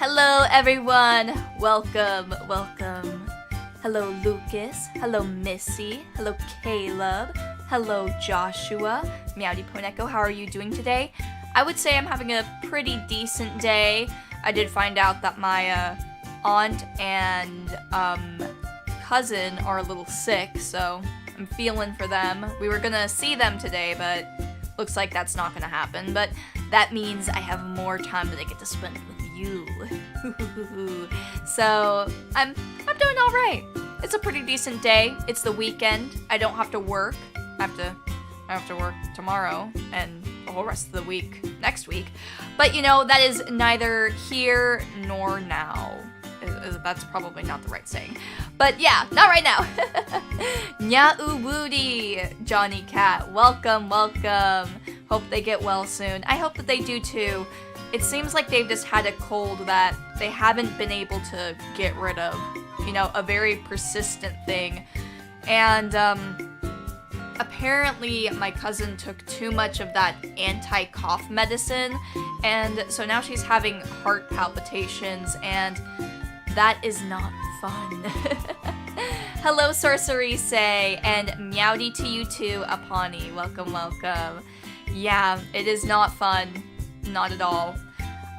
Hello everyone! Welcome. Hello Lucas, hello Missy, hello Caleb, hello Joshua. Meowdy Poneko, how are you doing today? I would say I'm having a pretty decent day. I did find out that my aunt and cousin are a little sick, so I'm feeling for them. We were gonna see them today, but looks like that's not gonna happen. But that means I have more time that I get to spend with you. So I'm doing all right. It's a pretty decent day. It's the weekend. I don't have to work. I have to work tomorrow and the whole rest of the week next week. But you know, that is neither here nor now. That's probably not the right saying. But yeah, not right now. Nyau Woody, Johnny Cat, welcome. Hope they get well soon. I hope that they do too. It seems like they've just had a cold that they haven't been able to get rid of. You know, a very persistent thing. And apparently my cousin took too much of that anti-cough medicine, and so now she's having heart palpitations, and that is not fun. Hello, Sorcery Say, and meowdy to you too, Apani. Welcome. Yeah, it is not fun. Not at all.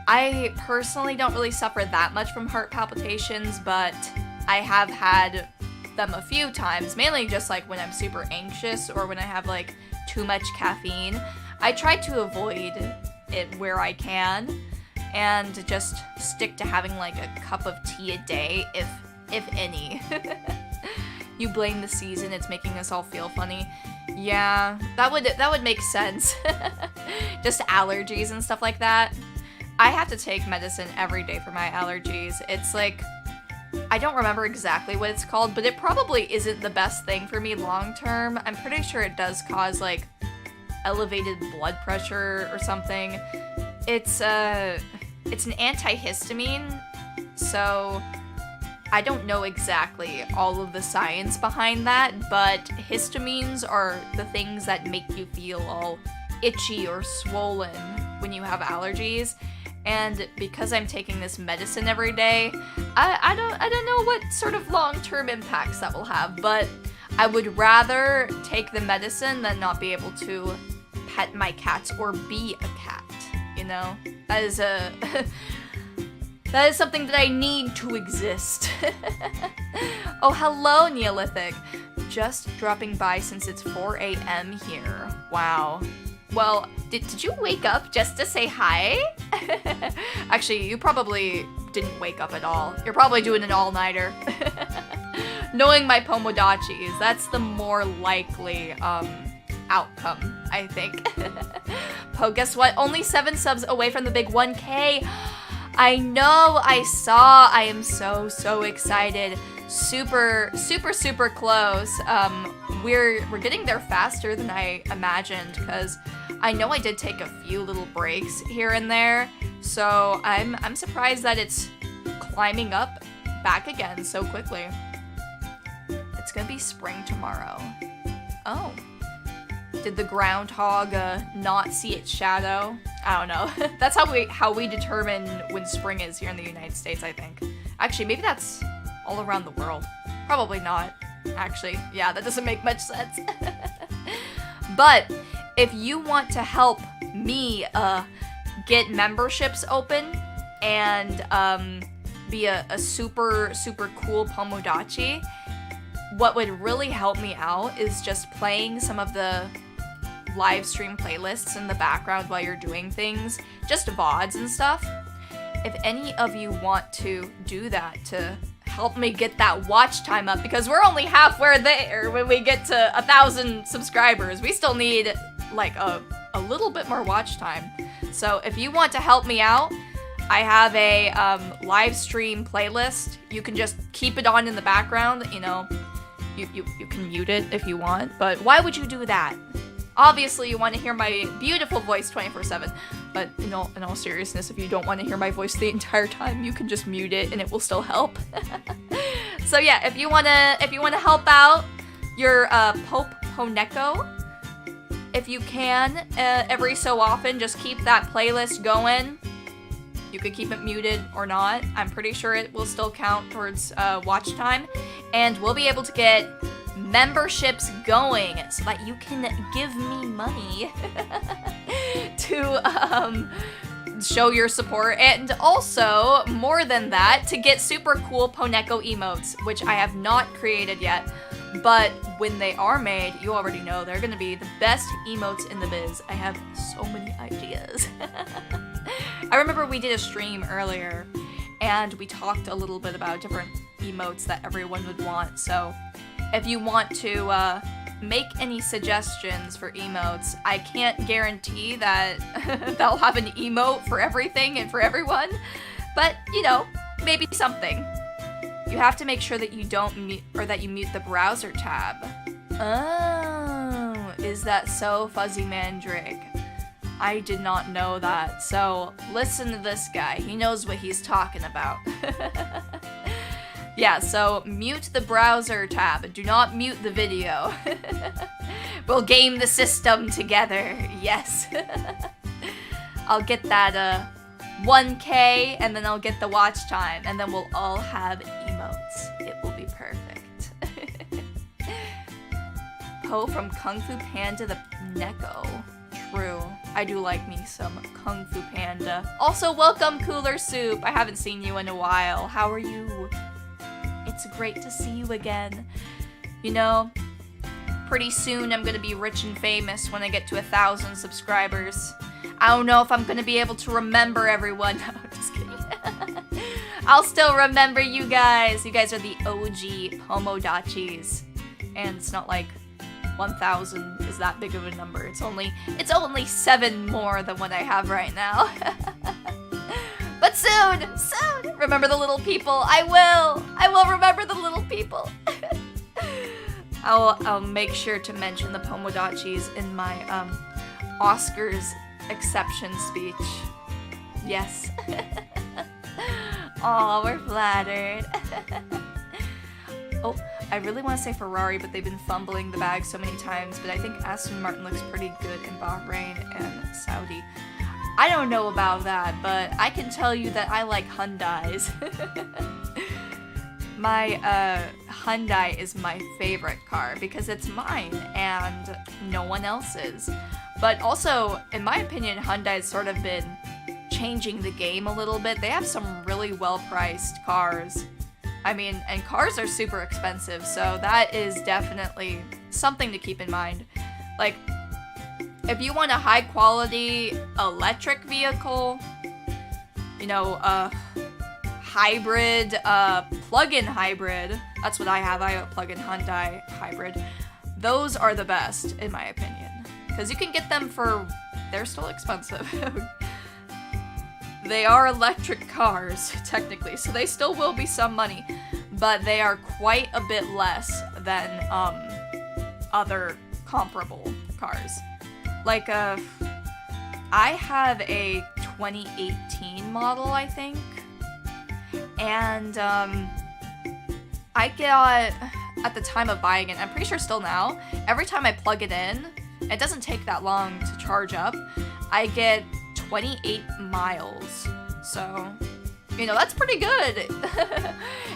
I personally don't really suffer that much from heart palpitations, but I have had them a few times, mainly just like when I'm super anxious or when I have like too much caffeine. I try to avoid it where I can and just stick to having like a cup of tea a day, if any. You blame the season, it's making us all feel funny. Yeah, that would make sense. Just allergies and stuff like that. I have to take medicine every day for my allergies. It's like, I don't remember exactly what it's called, but it probably isn't the best thing for me long term. I'm pretty sure it does cause like elevated blood pressure or something. It's an antihistamine, so I don't know exactly all of the science behind that, but histamines are the things that make you feel all itchy or swollen when you have allergies. And because I'm taking this medicine every day, I don't know what sort of long-term impacts that will have, but I would rather take the medicine than not be able to pet my cats or be a cat, you know? That is something that I need to exist. Oh, hello, Neolithic. Just dropping by since it's 4 a.m. here. Wow. Well, did you wake up just to say hi? Actually, you probably didn't wake up at all. You're probably doing an all-nighter. Knowing my Pomodachis, that's the more likely outcome, I think. Po, guess what? Only 7 subs away from the big 1K. I know, I saw. I am so excited. Super close. We're getting there faster than I imagined, because I know I did take a few little breaks here and there, so I'm surprised that it's climbing up back again so quickly. It's gonna be spring tomorrow. Oh. Did the groundhog not see its shadow? I don't know. That's how we determine when spring is here in the United States, I think. Actually, maybe that's all around the world. Probably not. Actually, yeah, that doesn't make much sense. But if you want to help me get memberships open and be a super cool Pomodachi, what would really help me out is just playing some of the live stream playlists in the background while you're doing things, just VODs and stuff. If any of you want to do that to help me get that watch time up, because we're only halfway there when we get to 1,000 subscribers. We still need like a little bit more watch time. So if you want to help me out, I have a live stream playlist. You can just keep it on in the background, you know. You can mute it if you want, but why would you do that? Obviously, you want to hear my beautiful voice 24/7, but in all seriousnness, if you don't want to hear my voice the entire time, you can just mute it and it will still help. So yeah, if you wanna help out your Poneko, if you can, every so often, just keep that playlist going. You could keep it muted or not. I'm pretty sure it will still count towards watch time. And we'll be able to get memberships going so that you can give me money to show your support, and also, more than that, to get super cool Poneko emotes, which I have not created yet. But when they are made, you already know they're gonna be the best emotes in the biz. I have so many ideas. I remember we did a stream earlier, and we talked a little bit about different emotes that everyone would want, so if you want to make any suggestions for emotes, I can't guarantee that they'll have an emote for everything and for everyone, but, you know, maybe something. You have to make sure that you don't mute, or that you mute the browser tab. Oh, is that so, Fuzzy Mandrake? I did not know that, so listen to this guy. He knows what he's talking about. Yeah, so mute the browser tab. Do not mute the video. We'll game the system together. Yes. I'll get that 1K, and then I'll get the watch time, and then we'll all have emotes. It will be perfect. Po from Kung Fu Panda the Neko. True. I do like me some Kung Fu Panda. Also, welcome Cooler Soup. I haven't seen you in a while. How are you? It's great to see you again. You know, pretty soon I'm gonna be rich and famous when I get to 1,000 subscribers. I don't know if I'm gonna be able to remember everyone. No, I'm just kidding. I'll still remember you guys. You guys are the OG Pomodachis. And it's not like 1,000 is that big of a number. It's only 7 more than what I have right now. But soon! Remember the little people. I will remember the little people. I'll make sure to mention the Pomodachis in my Oscars acceptance speech. Yes. Aw, we're flattered. Oh, I really want to say Ferrari, but they've been fumbling the bag so many times, but I think Aston Martin looks pretty good in Bahrain and Saudi. I don't know about that, but I can tell you that I like Hyundais. My Hyundai is my favorite car because it's mine and no one else's. But also, in my opinion, Hyundai's sort of been changing the game a little bit. They have some really well-priced cars. I mean, and cars are super expensive, so that is definitely something to keep in mind. Like, if you want a high-quality electric vehicle, you know, hybrid, plug-in hybrid, that's what I have. I have a plug-in Hyundai hybrid. Those are the best, in my opinion. Because you can get them for... they're still expensive. They are electric cars, technically, so they still will be some money. But they are quite a bit less than, other comparable cars. Like, I have a 2018 model, I think. And, I got, at the time of buying it, I'm pretty sure still now, every time I plug it in, it doesn't take that long to charge up, I get 28 miles. So, you know, that's pretty good.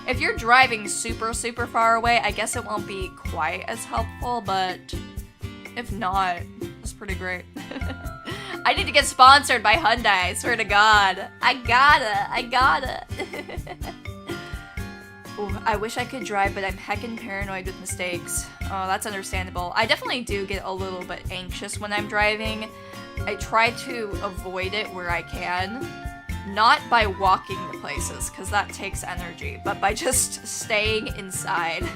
If you're driving super, super far away, I guess it won't be quite as helpful, but if not, it's pretty great. I need to get sponsored by Hyundai, I swear to God. I gotta. Ooh, I wish I could drive, but I'm heckin' paranoid with mistakes. Oh, that's understandable. I definitely do get a little bit anxious when I'm driving. I try to avoid it where I can. Not by walking to places, because that takes energy, but by just staying inside.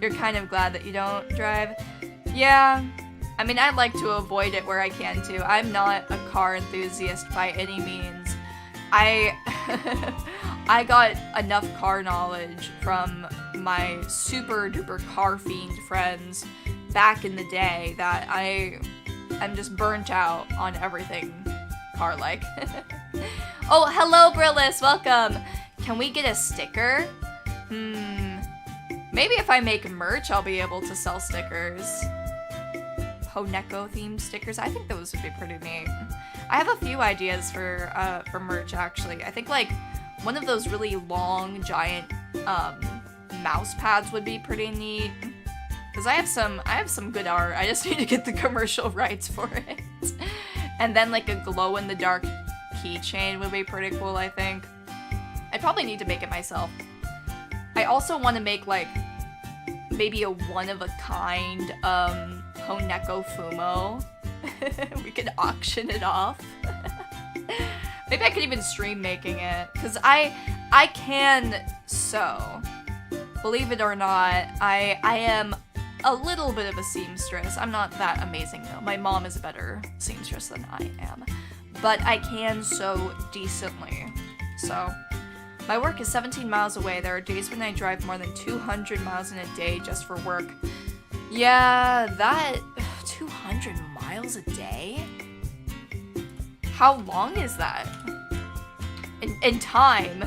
You're kind of glad that you don't drive. Yeah, I mean, I'd like to avoid it where I can too. I'm not a car enthusiast by any means. I got enough car knowledge from my super duper car fiend friends back in the day that I'm just burnt out on everything car-like. Oh, hello Brillis, welcome! Can we get a sticker? Maybe if I make merch, I'll be able to sell stickers. Poneko themed stickers, I think those would be pretty neat. I have a few ideas for merch actually. I think like one of those really long, giant mouse pads would be pretty neat. Cause I have some good art. I just need to get the commercial rights for it. And then like a glow-in-the-dark keychain would be pretty cool, I think. I probably need to make it myself. I also want to make like maybe a one-of-a-kind Poneko Fumo. We could auction it off. Maybe I could even stream making it, because I can sew. Believe it or not, I am a little bit of a seamstress. I'm not that amazing though. My mom is a better seamstress than I am. But I can sew decently. So, my work is 17 miles away. There are days when I drive more than 200 miles in a day just for work. Yeah, that... 200 miles a day? How long is that? In time?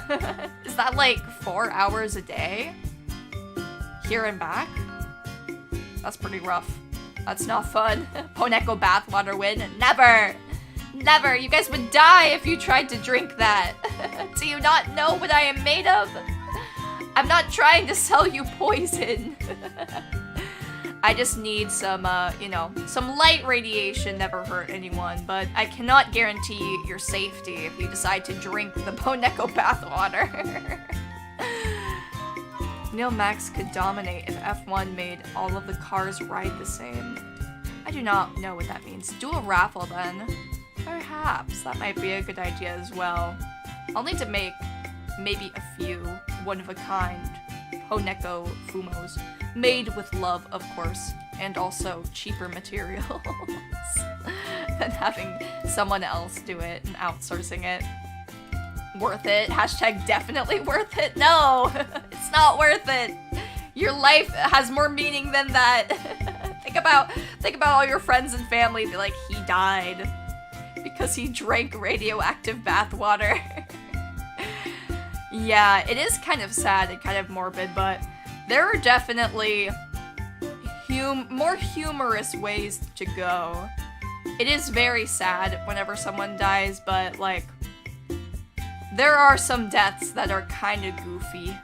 Is that like 4 hours a day? Here and back? That's pretty rough. That's not fun. Poneko bathwater win? Never! Never! You guys would die if you tried to drink that. Do you not know what I am made of? I'm not trying to sell you poison. I just need some, you know, some light radiation never hurt anyone, but I cannot guarantee your safety if you decide to drink the Poneko bathwater. Neil Max could dominate if F1 made all of the cars ride the same. I do not know what that means. Do a raffle then. Perhaps. That might be a good idea as well. I'll need to make maybe a few one-of-a-kind Poneko Fumos. Made with love, of course, and also cheaper materials than having someone else do it and outsourcing it. Worth it? Hashtag definitely worth it? No, it's not worth it. Your life has more meaning than that. Think about all your friends and family. Be like, he died because he drank radioactive bathwater. Yeah, it is kind of sad and kind of morbid, but there are definitely more humorous ways to go. It is very sad whenever someone dies, but like, there are some deaths that are kind of goofy.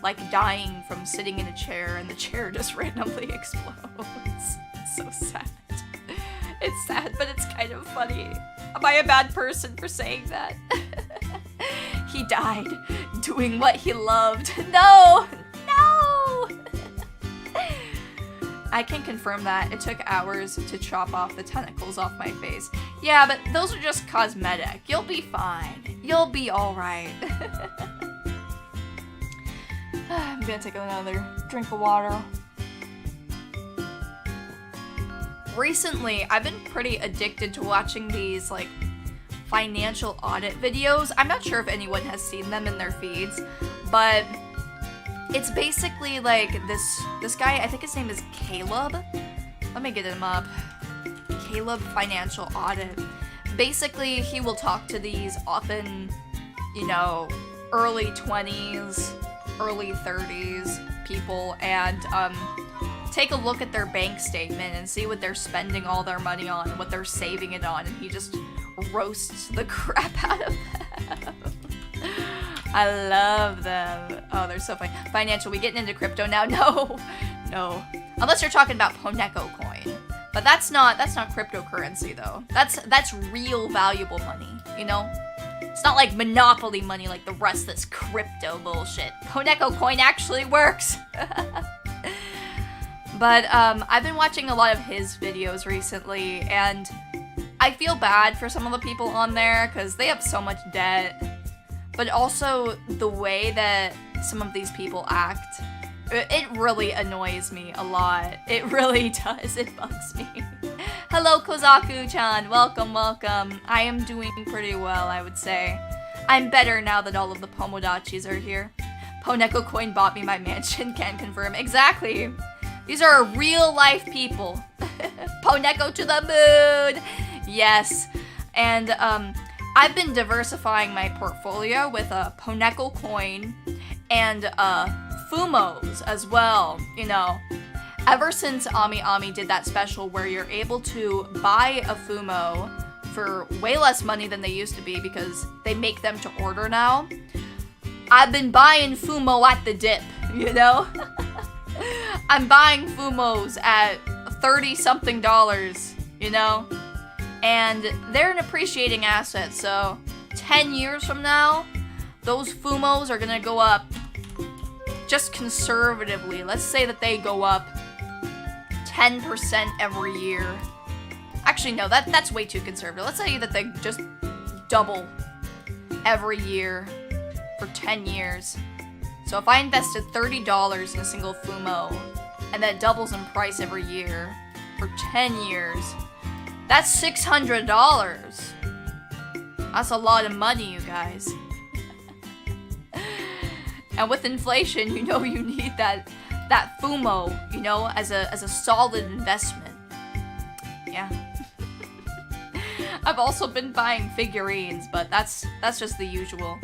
Like dying from sitting in a chair and the chair just randomly explodes. It's so sad. It's sad, but it's kind of funny. Am I a bad person for saying that? He died doing what he loved. No! No! I can confirm that it took hours to chop off the tentacles off my face. Yeah, but those are just cosmetic. You'll be fine. You'll be alright. I'm gonna take another drink of water. Recently, I've been pretty addicted to watching these, like, financial audit videos. I'm not sure if anyone has seen them in their feeds, but it's basically like this guy, I think his name is Caleb. Let me get him up. Caleb Financial Audit. Basically, he will talk to these often, you know, early 20s, early 30s people and take a look at their bank statement and see what they're spending all their money on and what they're saving it on, and he just roasts the crap out of them. I love them. Oh, they're so funny. Financial, we getting into crypto now? No. No. Unless you're talking about Poneko coin. But that's not cryptocurrency though. That's real valuable money, you know? It's not like Monopoly money like the rest of this crypto bullshit. Poneko coin actually works. But I've been watching a lot of his videos recently, and I feel bad for some of the people on there because they have so much debt. But also the way that some of these people act, it really annoys me a lot. It really does. It bugs me. Hello, Kozaku-chan. Welcome, welcome. I am doing pretty well, I would say. I'm better now that all of the Pomodachis are here. Poneko coin bought me my mansion, can confirm. Exactly. These are real-life people. Poneko to the moon! Yes. And, I've been diversifying my portfolio with a Poneko coin and, Fumos as well, you know. Ever since Ami did that special where you're able to buy a Fumo for way less money than they used to be because they make them to order now. I've been buying Fumo at the dip, you know? I'm buying Fumos at $30-something, you know? And they're an appreciating asset, so 10 years from now, those Fumos are gonna go up just conservatively. Let's say that they go up 10% every year. Actually, no, that's way too conservative. Let's say that they just double every year for 10 years. So if I invested $30 in a single Fumo, and that doubles in price every year for 10 years, that's $600. That's a lot of money, you guys. And with inflation, you know you need that Fumo, you know, as a solid investment. Yeah. I've also been buying figurines, but that's just the usual.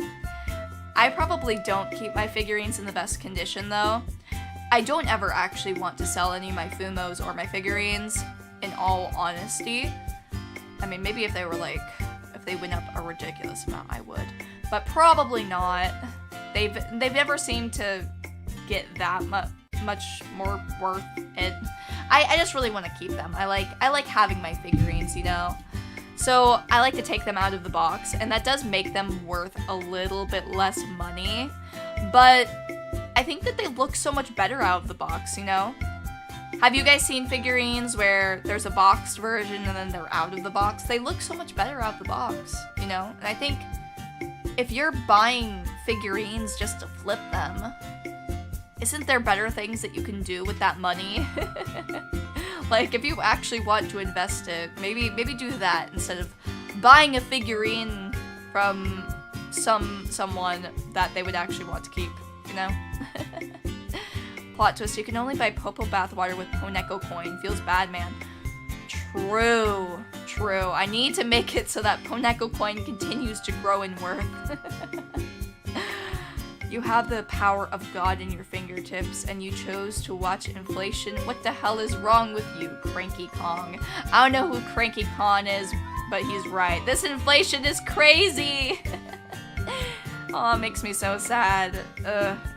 I probably don't keep my figurines in the best condition, though. I don't ever actually want to sell any of my Fumos or my figurines, in all honesty. I mean, maybe if they went up a ridiculous amount, I would. But probably not. They've never seemed to get that much more worth it. I just really want to keep them. I like having my figurines, you know? So I like to take them out of the box, and that does make them worth a little bit less money, but I think that they look so much better out of the box, you know? Have you guys seen figurines where there's a boxed version and then they're out of the box? They look so much better out of the box, you know? And I think if you're buying figurines just to flip them, isn't there better things that you can do with that money? Like, if you actually want to invest it, maybe do that instead of buying a figurine from someone that they would actually want to keep, you know? Plot twist, you can only buy Popo bathwater with Poneko coin. Feels bad, man. True. I need to make it so that Poneko coin continues to grow in worth. You have the power of God in your fingertips, and you chose to watch inflation. What the hell is wrong with you, Cranky Kong? I don't know who Cranky Kong is, but he's right. This inflation is crazy! Oh, it makes me so sad.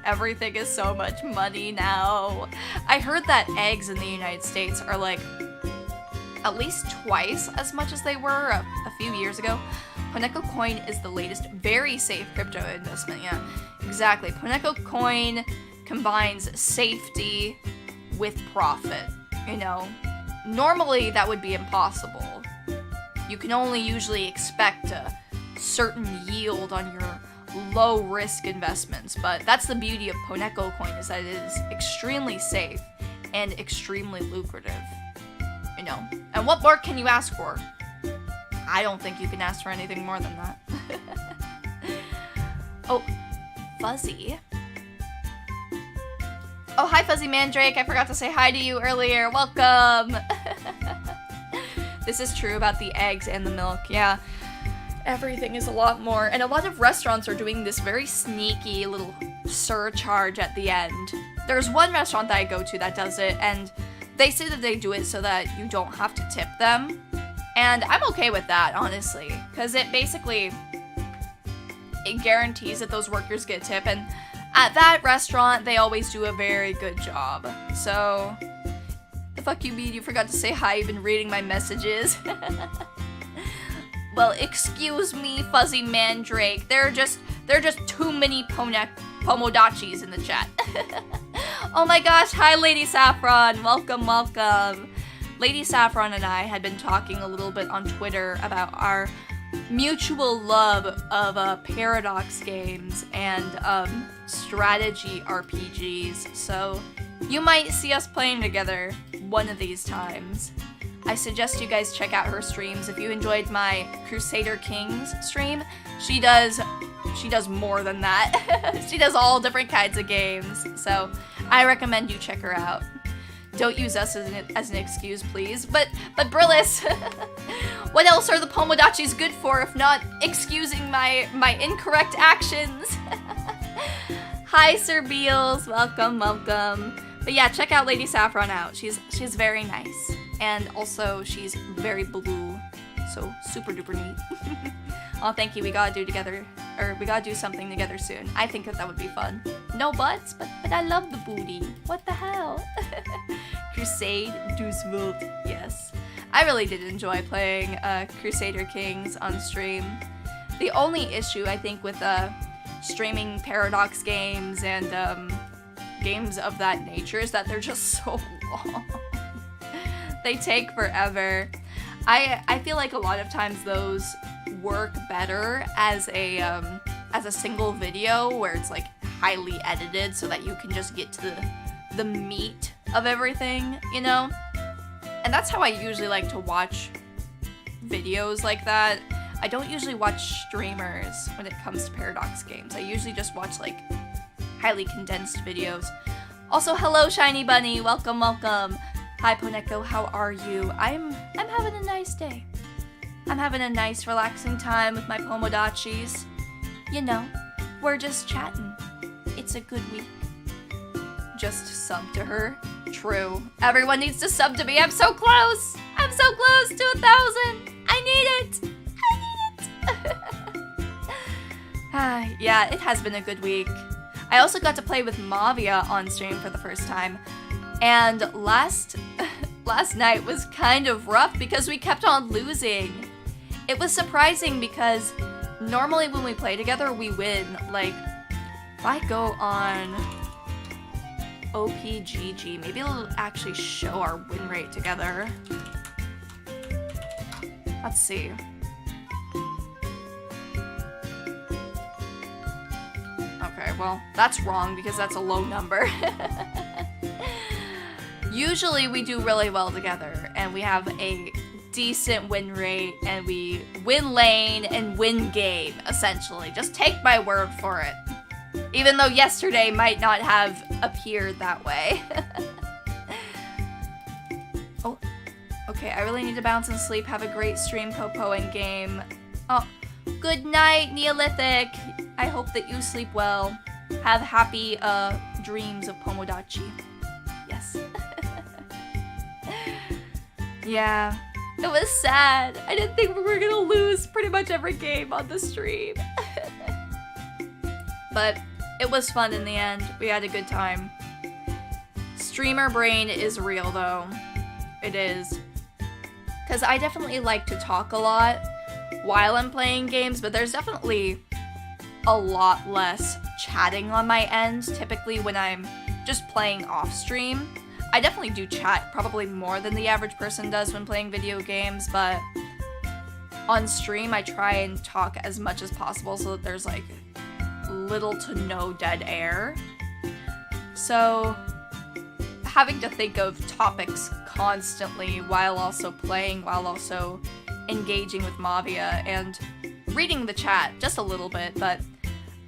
Everything is so much money now. I heard that eggs in the United States are like at least twice as much as they were a few years ago. Poneko coin is the latest very safe crypto investment, yeah. Exactly. Poneko coin combines safety with profit, you know. Normally that would be impossible. You can only usually expect a certain yield on your low risk investments, but that's the beauty of Poneko coin, is that it is extremely safe and extremely lucrative, you know. And what more can you ask for? I don't think you can ask for anything more than that. Oh, Fuzzy. Oh, hi Fuzzy Mandrake, I forgot to say hi to you earlier. Welcome! This is true about the eggs and the milk, yeah. Everything is a lot more, and a lot of restaurants are doing this very sneaky little surcharge at the end. There's one restaurant that I go to that does it, and they say that they do it so that you don't have to tip them. And I'm okay with that, honestly, because it guarantees that those workers get a tip, and at that restaurant, they always do a very good job. So, the fuck you mean you forgot to say hi, you've been reading my messages? Well, excuse me, Fuzzy Mandrake, there are just too many Pomodachis in the chat. Oh my gosh, hi Lady Saffron, welcome. Lady Saffron and I had been talking a little bit on Twitter about our mutual love of Paradox games and strategy RPGs, so you might see us playing together one of these times. I suggest you guys check out her streams. If you enjoyed my Crusader Kings stream, she does more than that. She does all different kinds of games, so I recommend you check her out. Don't use us as an excuse, please. But Brillis, what else are the Pomodachis good for if not excusing my incorrect actions? Hi, Sir Beals, welcome. But yeah, check out Lady Saffron out. She's very nice, and also she's very blue, So super duper neat. Oh, thank you. We gotta do something together soon. I think that would be fun. No butts, but I love the booty. What the hell? Crusade dus Wild. Yes. I really did enjoy playing Crusader Kings on stream. The only issue, I think, with streaming Paradox games and games of that nature is that they're just so long. They take forever. I feel like a lot of times those work better as a single video where it's like highly edited so that you can just get to the meat of everything, you know? And that's how I usually like to watch videos like that. I don't usually watch streamers when it comes to Paradox games. I usually just watch like highly condensed videos. Also, hello Shiny Bunny, welcome, welcome. Hi Poneko, how are you? I'm having a nice day. I'm having a nice relaxing time with my Pomodachis. You know, we're just chatting. It's a good week. Just sub to her. True. Everyone needs to sub to me. I'm so close. I'm so close to 1,000. I need it. Yeah, it has been a good week. I also got to play with Mavia on stream for the first time. And last night was kind of rough because we kept on losing. It was surprising because normally when we play together, we win. Like, if I go on OPGG, maybe it'll actually show our win rate together. Let's see. Okay, well, that's wrong because that's a low number. Usually we do really well together and we have a decent win rate and we win lane and win game, essentially. Just take my word for it. Even though yesterday might not have appeared that way. Oh, okay, I really need to bounce and sleep. Have a great stream, Popo, and game. Oh, good night, Neolithic. I hope that you sleep well. Have happy dreams of Pomodachi. Yes. Yeah, it was sad. I didn't think we were gonna lose pretty much every game on the stream. But it was fun in the end. We had a good time. Streamer brain is real though. It is. Because I definitely like to talk a lot while I'm playing games, but there's definitely a lot less chatting on my end, typically when I'm just playing off stream. I definitely do chat probably more than the average person does when playing video games, but on stream I try and talk as much as possible so that there's like little to no dead air. So having to think of topics constantly while also playing, while also engaging with Mavia and reading the chat just a little bit, but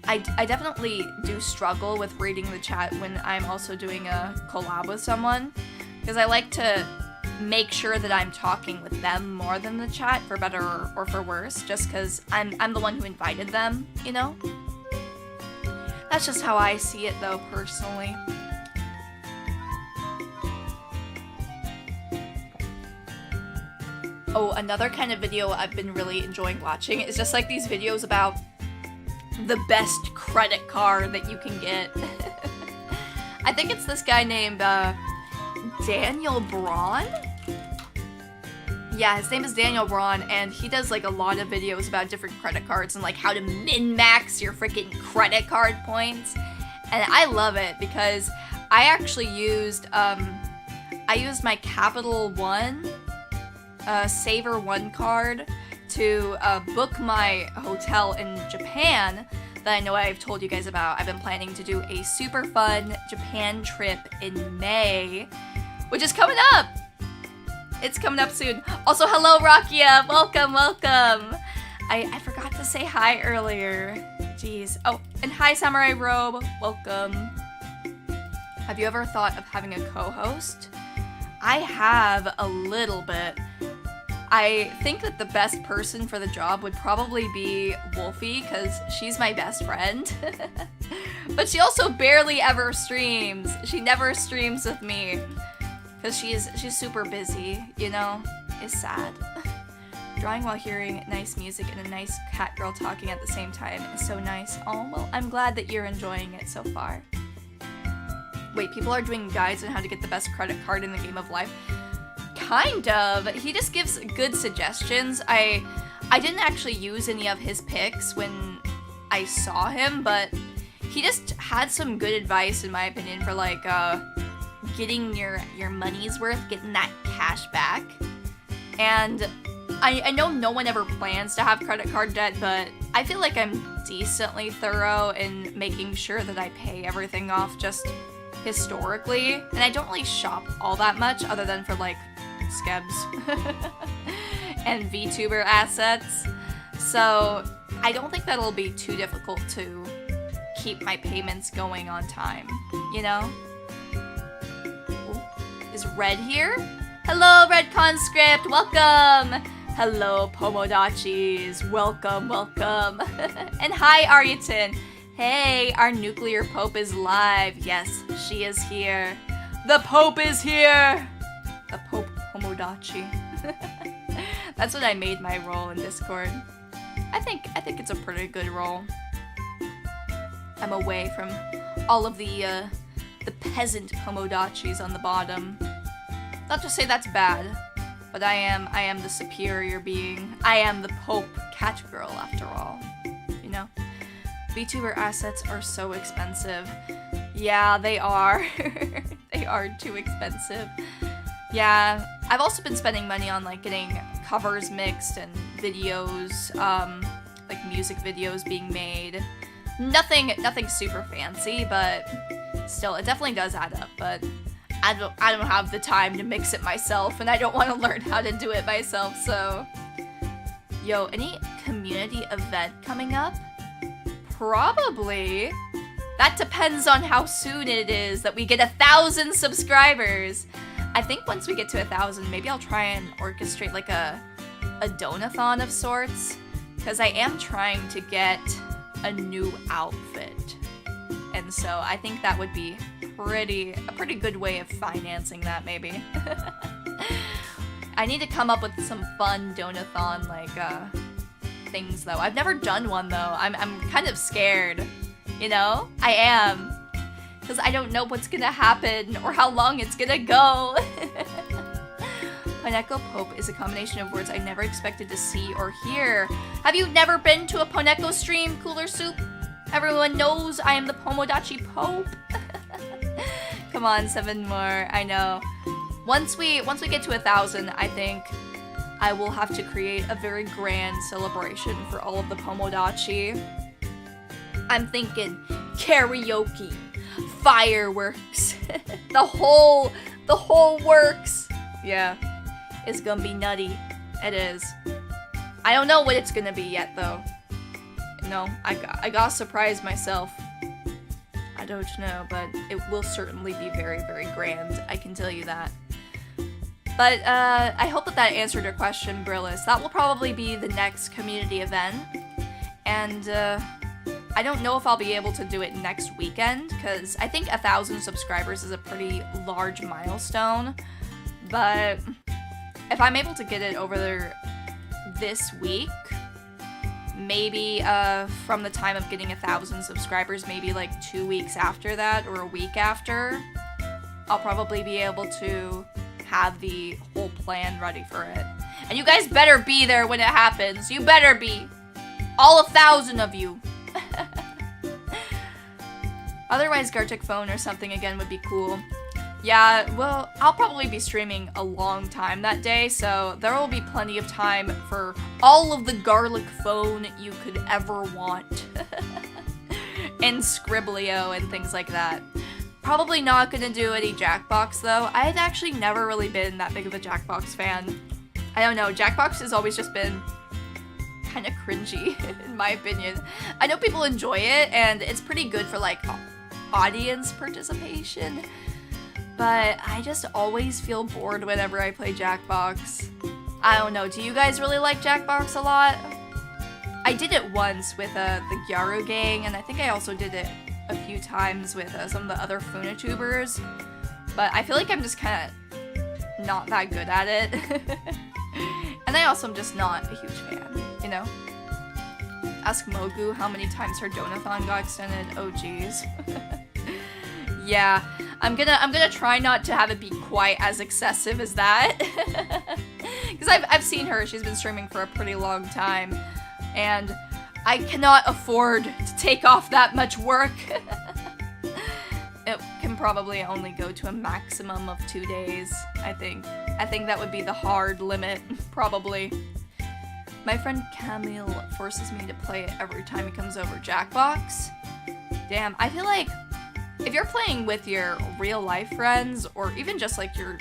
I definitely do struggle with reading the chat when I'm also doing a collab with someone, because I like to make sure that I'm talking with them more than the chat, for better or for worse, just because I'm the one who invited them, you know? That's just how I see it though, personally. Oh, another kind of video I've been really enjoying watching is just like these videos about the best credit card that you can get. I think it's this guy named Daniel Braun? Yeah, his name is Daniel Braun, and he does like a lot of videos about different credit cards and like how to min-max your freaking credit card points. And I love it because I actually used my Capital One Saver One card to book my hotel in Japan that I know I've told you guys about. I've been planning to do a super fun Japan trip in May, which is coming up. It's coming up soon. Also, hello Rakia, welcome, welcome. I forgot to say hi earlier. Jeez. Oh, and hi Samurai Robe, welcome. Have you ever thought of having a co-host? I have a little bit. I think that the best person for the job would probably be Wolfie, because she's my best friend. But she also barely ever streams. She never streams with me, because she's super busy, you know? It's sad. Drawing while hearing nice music and a nice cat girl talking at the same time is so nice. Oh, well, I'm glad that you're enjoying it so far. Wait, people are doing guides on how to get the best credit card in the game of life? Kind of. He just gives good suggestions. I didn't actually use any of his picks when I saw him, but he just had some good advice, in my opinion, for like getting your money's worth, getting that cash back. And I know no one ever plans to have credit card debt, but I feel like I'm decently thorough in making sure that I pay everything off just historically. And I don't really shop all that much other than for like Skebs and VTuber assets. So I don't think that'll be too difficult to keep my payments going on time, you know? Ooh, is Red here? Hello, Red Conscript, welcome! Hello, Pomodachis, welcome, welcome. And hi, Aryaton. Hey, our nuclear pope is live. Yes, she is here. The pope is here! The Pope Pomodachi. That's what I made my role in Discord. I think it's a pretty good role. I'm away from all of the peasant Pomodachis on the bottom. Not to say that's bad, but I am the superior being. I am the Pope cat girl after all. You know? VTuber assets are so expensive. Yeah, they are. They are too expensive. Yeah, I've also been spending money on like getting covers mixed and videos, like music videos being made. Nothing super fancy, but still, it definitely does add up. But I don't have the time to mix it myself, and I don't want to learn how to do it myself. So, yo, any community event coming up? Probably. That depends on how soon it is that we get 1,000 subscribers. I think once we get to 1,000, maybe I'll try and orchestrate like a donathon of sorts, because I am trying to get a new outfit, and so I think that would be a pretty good way of financing that, maybe. I need to come up with some fun donathon like things though. I've never done one though. I'm kind of scared, you know? I am. Because I don't know what's gonna happen or how long it's gonna go. Poneko Pope is a combination of words I never expected to see or hear. Have you never been to a Poneko stream, Cooler Soup? Everyone knows I am the Pomodachi Pope. Come on, 7 more. I know. Once we get to 1,000, I think I will have to create a very grand celebration for all of the Pomodachi. I'm thinking karaoke, fireworks, the whole works. Yeah, it's gonna be nutty. It is. I don't know what it's gonna be yet though. No, I gotta surprise myself. I don't know, but it will certainly be very, very grand. I can tell you that. But I hope that answered your question, Brillis. That will probably be the next community event, and I don't know if I'll be able to do it next weekend, because I think 1,000 subscribers is a pretty large milestone, but if I'm able to get it over there this week, maybe from the time of getting 1,000 subscribers, maybe like 2 weeks after that, or a week after, I'll probably be able to have the whole plan ready for it. And you guys better be there when it happens. You better be. All 1,000 of you. Otherwise, Gartic phone or something again would be cool. Yeah, well, I'll probably be streaming a long time that day, so there will be plenty of time for all of the garlic phone you could ever want. And Scribblio and things like that. Probably not gonna do any Jackbox though. I had actually never really been that big of a Jackbox fan. I don't know, Jackbox has always just been kind of cringy, in my opinion. I know people enjoy it, and it's pretty good for like audience participation, but I just always feel bored whenever I play Jackbox. I don't know, do you guys really like Jackbox a lot? I did it once with the Gyaru gang, and I think I also did it a few times with some of the other Funatubers, but I feel like I'm just kind of not that good at it. And And I also am just not a huge fan, you know? Ask Mogu how many times her donathon got extended. Oh geez. Yeah, I'm gonna try not to have it be quite as excessive as that. Because I've seen her, she's been streaming for a pretty long time. And I cannot afford to take off that much work. It can probably only go to a maximum of 2 days, I think. I think that would be the hard limit, probably. My friend Camille forces me to play it every time he comes over Jackbox. Damn, I feel like if you're playing with your real life friends, or even just like your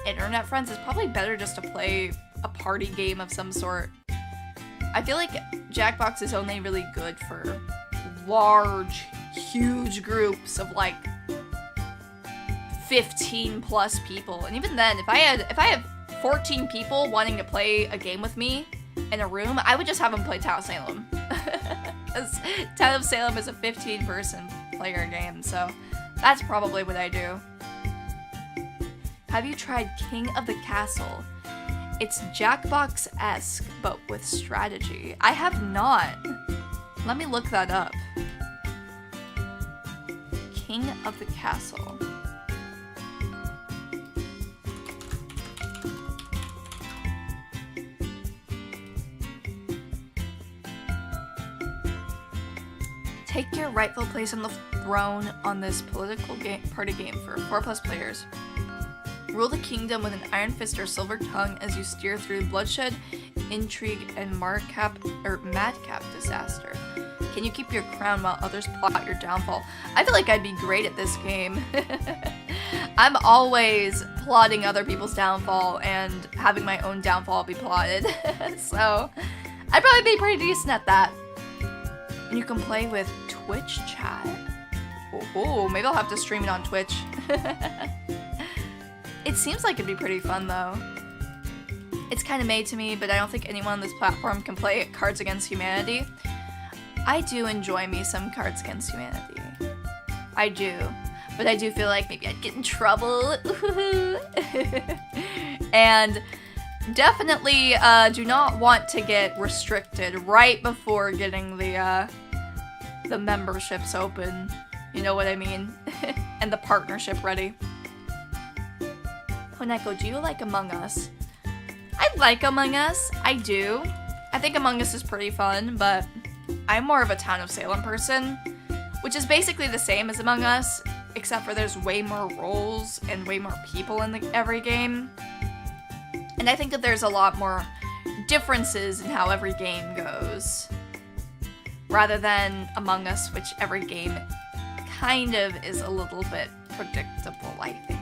internet friends, it's probably better just to play a party game of some sort. I feel like Jackbox is only really good for large, huge groups of like 15 plus people. And even then, if I had 14 people wanting to play a game with me in a room, I would just have them play Town of Salem. Because Town of Salem is a 15-person player game, so that's probably what I do. Have you tried King of the Castle? It's Jackbox-esque, but with strategy. I have not. Let me look that up. King of the Castle. Take your rightful place on the throne on this political party game for 4+ players. Rule the kingdom with an iron fist or silver tongue as you steer through bloodshed, intrigue, and madcap disaster. Can you keep your crown while others plot your downfall? I feel like I'd be great at this game. I'm always plotting other people's downfall and having my own downfall be plotted. So I'd probably be pretty decent at that. And you can play with Twitch chat. Oh, maybe I'll have to stream it on Twitch. It seems like it'd be pretty fun though. It's kind of made to me, but I don't think anyone on this platform can play Cards Against Humanity. I do enjoy me some Cards Against Humanity. I do. But I do feel like maybe I'd get in trouble. And definitely do not want to get restricted right before getting the memberships open. You know what I mean? And the partnership ready. Poneko, do you like Among Us? I like Among Us. I do. I think Among Us is pretty fun, but I'm more of a Town of Salem person, which is basically the same as Among Us, except for there's way more roles and way more people in every game. And I think that there's a lot more differences in how every game goes, rather than Among Us, which every game kind of is a little bit predictable, I think.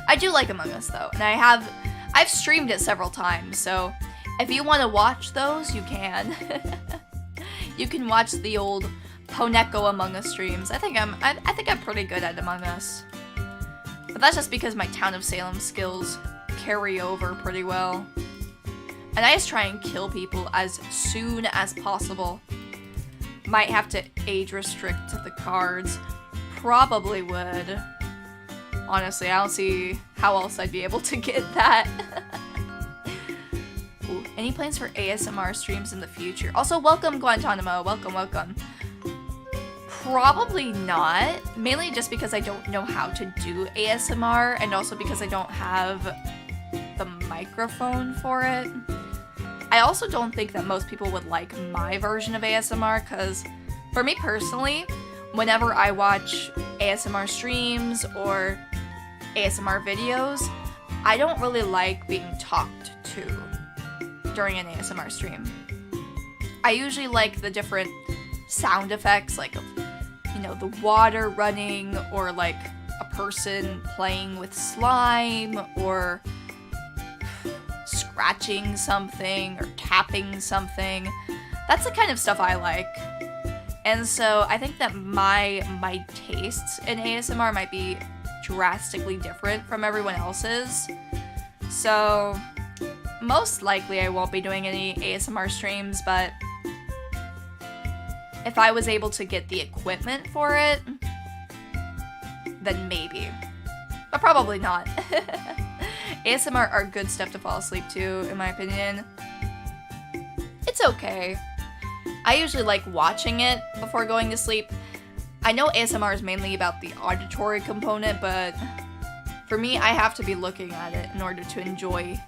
I do like Among Us though, and I've streamed it several times, so if you want to watch those, you can. You can watch the old Poneko Among Us streams. I think I'm pretty good at Among Us. But that's just because my Town of Salem skills carry over pretty well. And I just try and kill people as soon as possible. Might have to age restrict the cards. Probably would. Honestly, I don't see how else I'd be able to get that. Ooh, any plans for ASMR streams in the future? Also, welcome Guantanamo. Welcome. Probably not. Mainly just because I don't know how to do ASMR, and also because I don't have the microphone for it. I also don't think that most people would like my version of ASMR, because for me personally, whenever I watch ASMR streams or ASMR videos, I don't really like being talked to during an ASMR stream. I usually like the different sound effects, like, you know, the water running, or like a person playing with slime, or scratching something, or tapping something. That's the kind of stuff I like. And so I think that my tastes in ASMR might be drastically different from everyone else's. So most likely I won't be doing any ASMR streams, but if I was able to get the equipment for it, then maybe. But probably not. ASMR are good stuff to fall asleep to, in my opinion. It's okay. I usually like watching it before going to sleep. I know ASMR is mainly about the auditory component, but for me, I have to be looking at it in order to enjoy,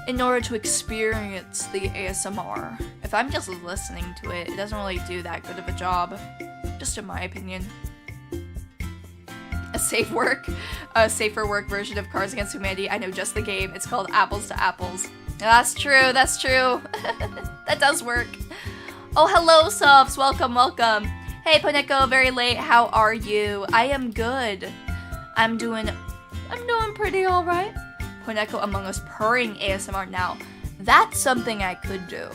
in order to experience the ASMR. If I'm just listening to it, it doesn't really do that good of a job, just in my opinion. A safer work version of Cards Against Humanity. I know just the game. It's called Apples to Apples. That's true, that's true. That does work. Oh, hello, subs. Welcome, welcome. Hey, Poneko, very late. How are you? I am good. I'm doing pretty alright. Poneko Among Us purring ASMR now. That's something I could do.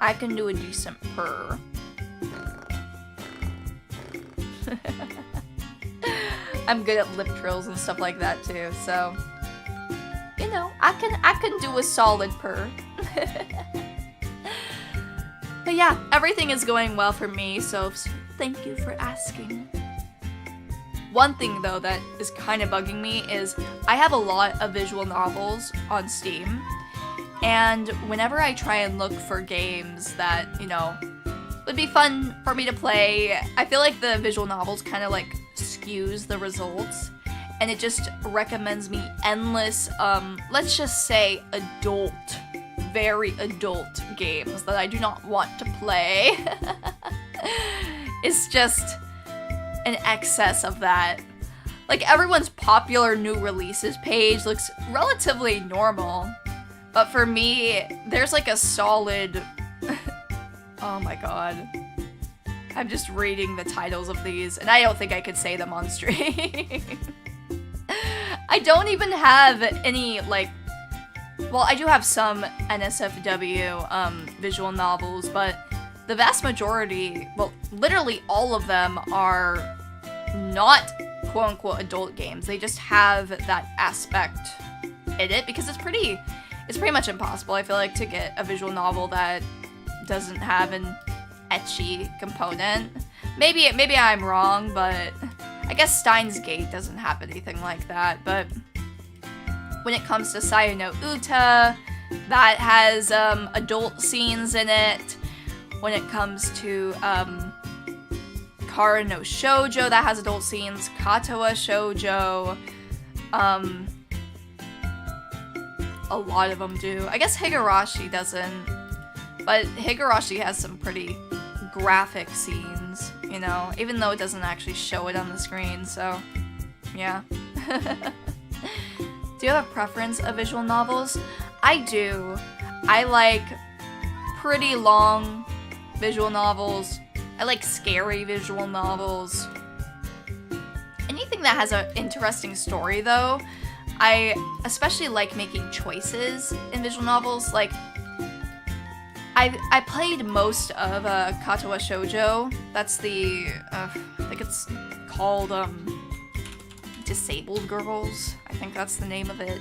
I can do a decent purr. I'm good at lip trills and stuff like that too, so you know, I can do a solid purr. But yeah, everything is going well for me, so thank you for asking. One thing though that is kind of bugging me is I have a lot of visual novels on Steam, and whenever I try and look for games that, you know, would be fun for me to play, I feel like the visual novels kind of like skews the results, and it just recommends me endless, let's just say adult, very adult games that I do not want to play. It's just an excess of that. Like, everyone's popular new releases page looks relatively normal, but for me, there's like a solid... Oh my god. I'm just reading the titles of these, and I don't think I could say them on stream. I don't even have any, like... Well, I do have some NSFW visual novels, but the vast majority, well, literally all of them are not quote-unquote adult games. They just have that aspect in it, because it's pretty much impossible, I feel like, to get a visual novel that doesn't have an ecchi component. Maybe I'm wrong, but I guess Steins Gate doesn't have anything like that. But when it comes to Sayo no Uta, that has adult scenes in it. When it comes to Kara no Shoujo, that has adult scenes. Katawa Shoujo, a lot of them do. I guess Higurashi doesn't, but Higurashi has some pretty graphic scenes, you know, even though it doesn't actually show it on the screen, so yeah. Do you have a preference of visual novels? I do. I like pretty long visual novels. I like scary visual novels. Anything that has an interesting story, though. I especially like making choices in visual novels. Like, I played most of Katawa Shoujo. That's the, I think it's called, Disabled Girls. I think that's the name of it.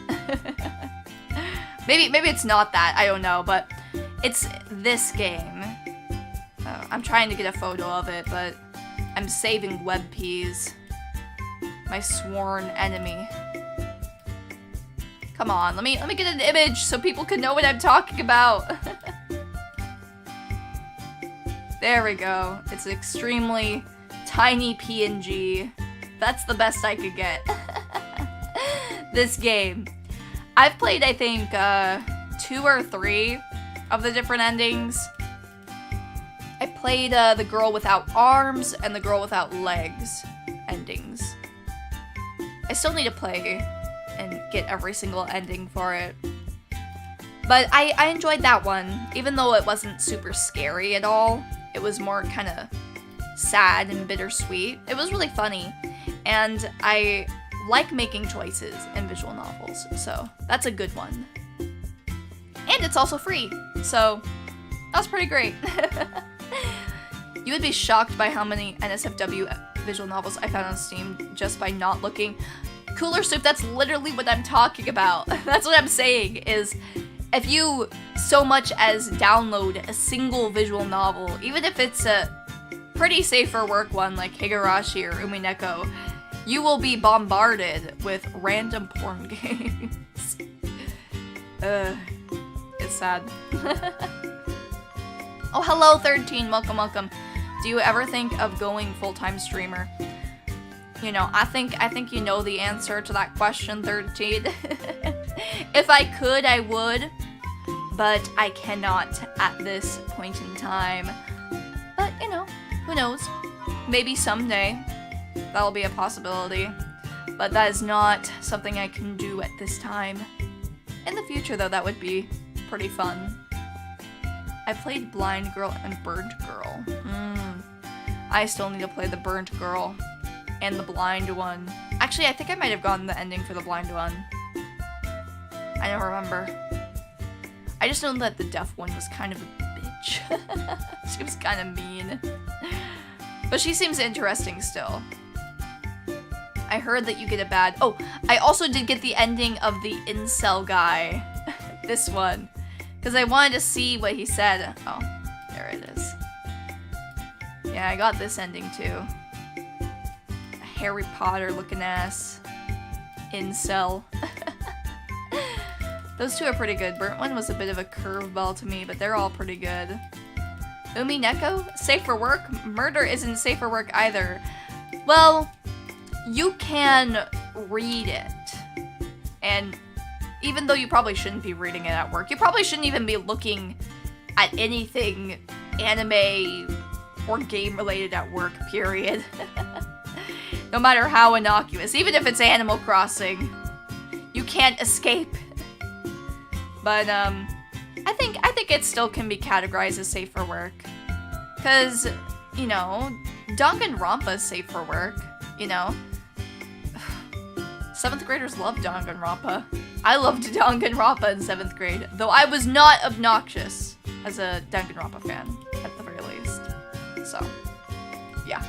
Maybe it's not that, I don't know, but it's this game. I'm trying to get a photo of it, but I'm saving WebPs. My sworn enemy. Come on, let me get an image so people can know what I'm talking about. There we go. It's an extremely tiny PNG. That's the best I could get. This game. I've played, I think, 2 or 3 of the different endings. I played the girl without arms and the girl without legs endings. I still need to play and get every single ending for it. But I enjoyed that one, even though it wasn't super scary at all. It was more kind of sad and bittersweet. It was really funny, and I like making choices in visual novels, so that's a good one. And it's also free, so that was pretty great. You would be shocked by how many NSFW visual novels I found on Steam just by not looking. Cooler Soup, that's literally what I'm talking about. That's what I'm saying, is if you so much as download a single visual novel, even if it's a pretty safe for work one like Higurashi or Umineko, you will be bombarded with random porn games. It's sad. Oh, hello, 13. Welcome, welcome. Do you ever think of going full-time streamer? You know, I think you know the answer to that question, 13. If I could, I would. But I cannot at this point in time. But, you know, who knows? Maybe someday that'll be a possibility. But that is not something I can do at this time. In the future, though, that would be pretty fun. I played Blind Girl and Burnt Girl. I still need to play the Burnt Girl and the Blind one. Actually, I think I might have gotten the ending for the Blind one. I don't remember. I just know that the deaf one was kind of a bitch. She was kind of mean. But she seems interesting still. I heard that you get a bad... Oh, I also did get the ending of the incel guy. This one. Because I wanted to see what he said. Oh, there it is. Yeah, I got this ending too. A Harry Potter looking ass. Incel. Those two are pretty good. Burnt one was a bit of a curveball to me, but they're all pretty good. Neko? Safe for work? Murder isn't safe for work either. Well, you can read it. And even though you probably shouldn't be reading it at work, you probably shouldn't even be looking at anything anime or game related at work, period. No matter how innocuous, even if it's Animal Crossing, you can't escape. But I think it still can be categorized as safe for work. Cause, you know, Danganronpa is safe for work, you know. 7th graders love Danganronpa. I loved Danganronpa in 7th grade, though I was not obnoxious as a Danganronpa fan, at the very least. So, yeah.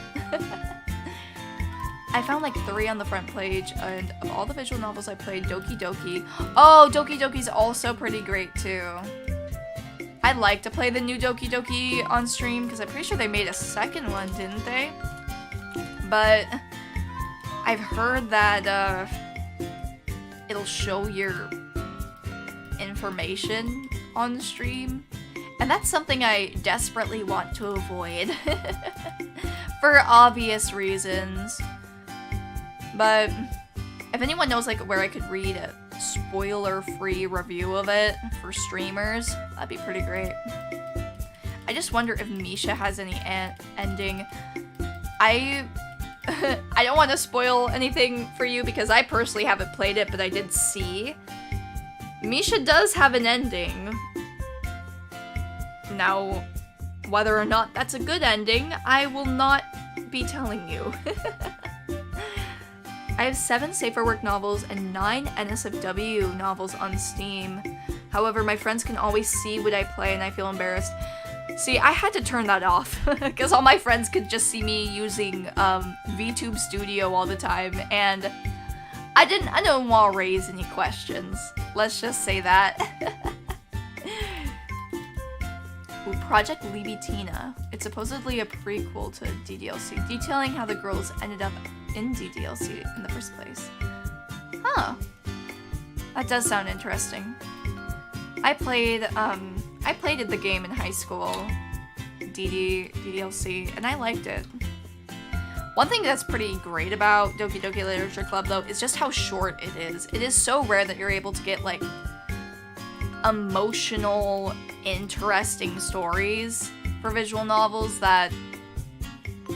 I found like 3 on the front page, and of all the visual novels I played, Doki Doki. Oh, Doki Doki's also pretty great too. I'd like to play the new Doki Doki on stream, because I'm pretty sure they made a second one, didn't they? But I've heard that it'll show your information on the stream, and that's something I desperately want to avoid. For obvious reasons. But if anyone knows like where I could read a spoiler-free review of it for streamers, that'd be pretty great. I just wonder if Misha has any ending. I don't want to spoil anything for you because I personally haven't played it, but I did see. Misha does have an ending. Now, whether or not that's a good ending, I will not be telling you. I have 7 Safe for Work novels and 9 NSFW novels on Steam. However, my friends can always see what I play and I feel embarrassed. See, I had to turn that off because all my friends could just see me using VTube Studio all the time, and I don't want to raise any questions. Let's just say that. Ooh, Project Libitina. It's supposedly a prequel to DDLC, detailing how the girls ended up in DDLC in the first place. Huh. That does sound interesting. I played the game in high school, DDLC, and I liked it. One thing that's pretty great about Doki Doki Literature Club, though, is just how short it is. It is so rare that you're able to get, like, emotional, interesting stories for visual novels that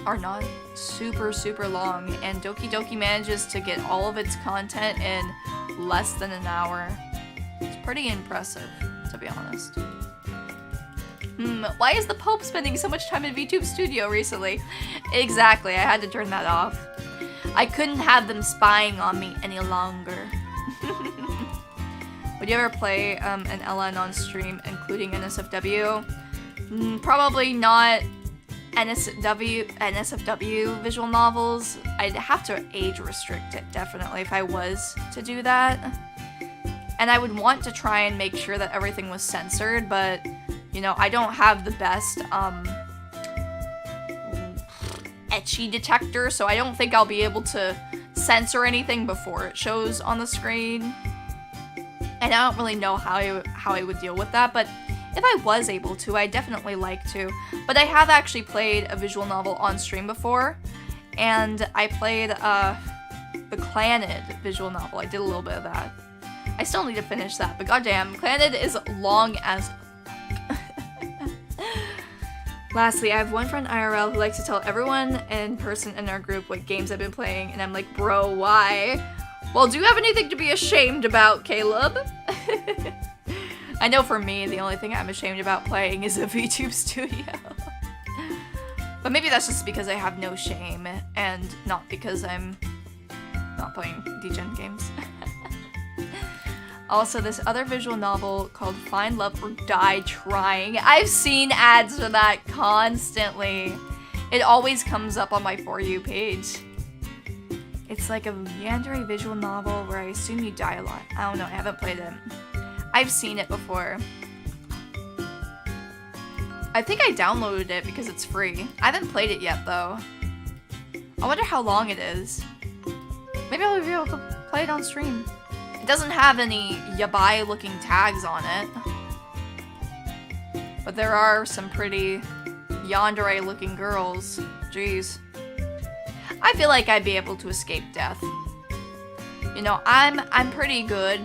are not super, super long, and Doki Doki manages to get all of its content in less than an hour. It's pretty impressive, to be honest. Why is the Pope spending so much time in VTube Studio recently? Exactly, I had to turn that off. I couldn't have them spying on me any longer. Would you ever play an LN on stream, including NSFW? Probably not NSFW visual novels. I'd have to age restrict it, definitely, if I was to do that. And I would want to try and make sure that everything was censored, but, you know, I don't have the best, etchy detector, so I don't think I'll be able to censor anything before it shows on the screen. And I don't really know how I would deal with that, but if I was able to, I'd definitely like to. But I have actually played a visual novel on stream before, and I played the Clanid visual novel. I did a little bit of that. I still need to finish that, but goddamn, Clanid is long as Lastly, I have one friend IRL who likes to tell everyone in person in our group what games I've been playing, and I'm like, bro, why? Well, do you have anything to be ashamed about, Caleb? I know for me, the only thing I'm ashamed about playing is a VTube studio. But maybe that's just because I have no shame, and not because I'm not playing degen games. Also, this other visual novel called Find Love or Die Trying. I've seen ads for that constantly. It always comes up on my For You page. It's like a meandering visual novel where I assume you die a lot. I don't know, I haven't played it. I've seen it before. I think I downloaded it because it's free. I haven't played it yet, though. I wonder how long it is. Maybe I'll be able to play it on stream. It doesn't have any yabai looking tags on it. But there are some pretty yandere looking girls. Jeez. I feel like I'd be able to escape death. You know, I'm pretty good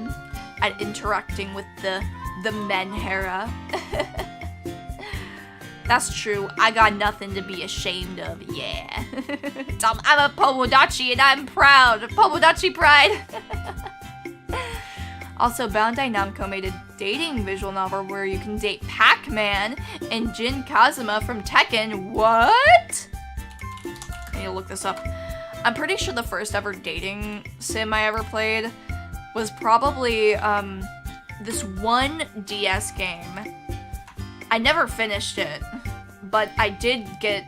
at interacting with the menhera. That's true. I got nothing to be ashamed of, yeah. I'm a Pomodachi and I'm proud. Pomodachi pride. Also, Bandai Namco made a dating visual novel where you can date Pac-Man and Jin Kazuma from Tekken. What? I need to look this up. I'm pretty sure the first ever dating sim I ever played was probably this one DS game. I never finished it, but I did get,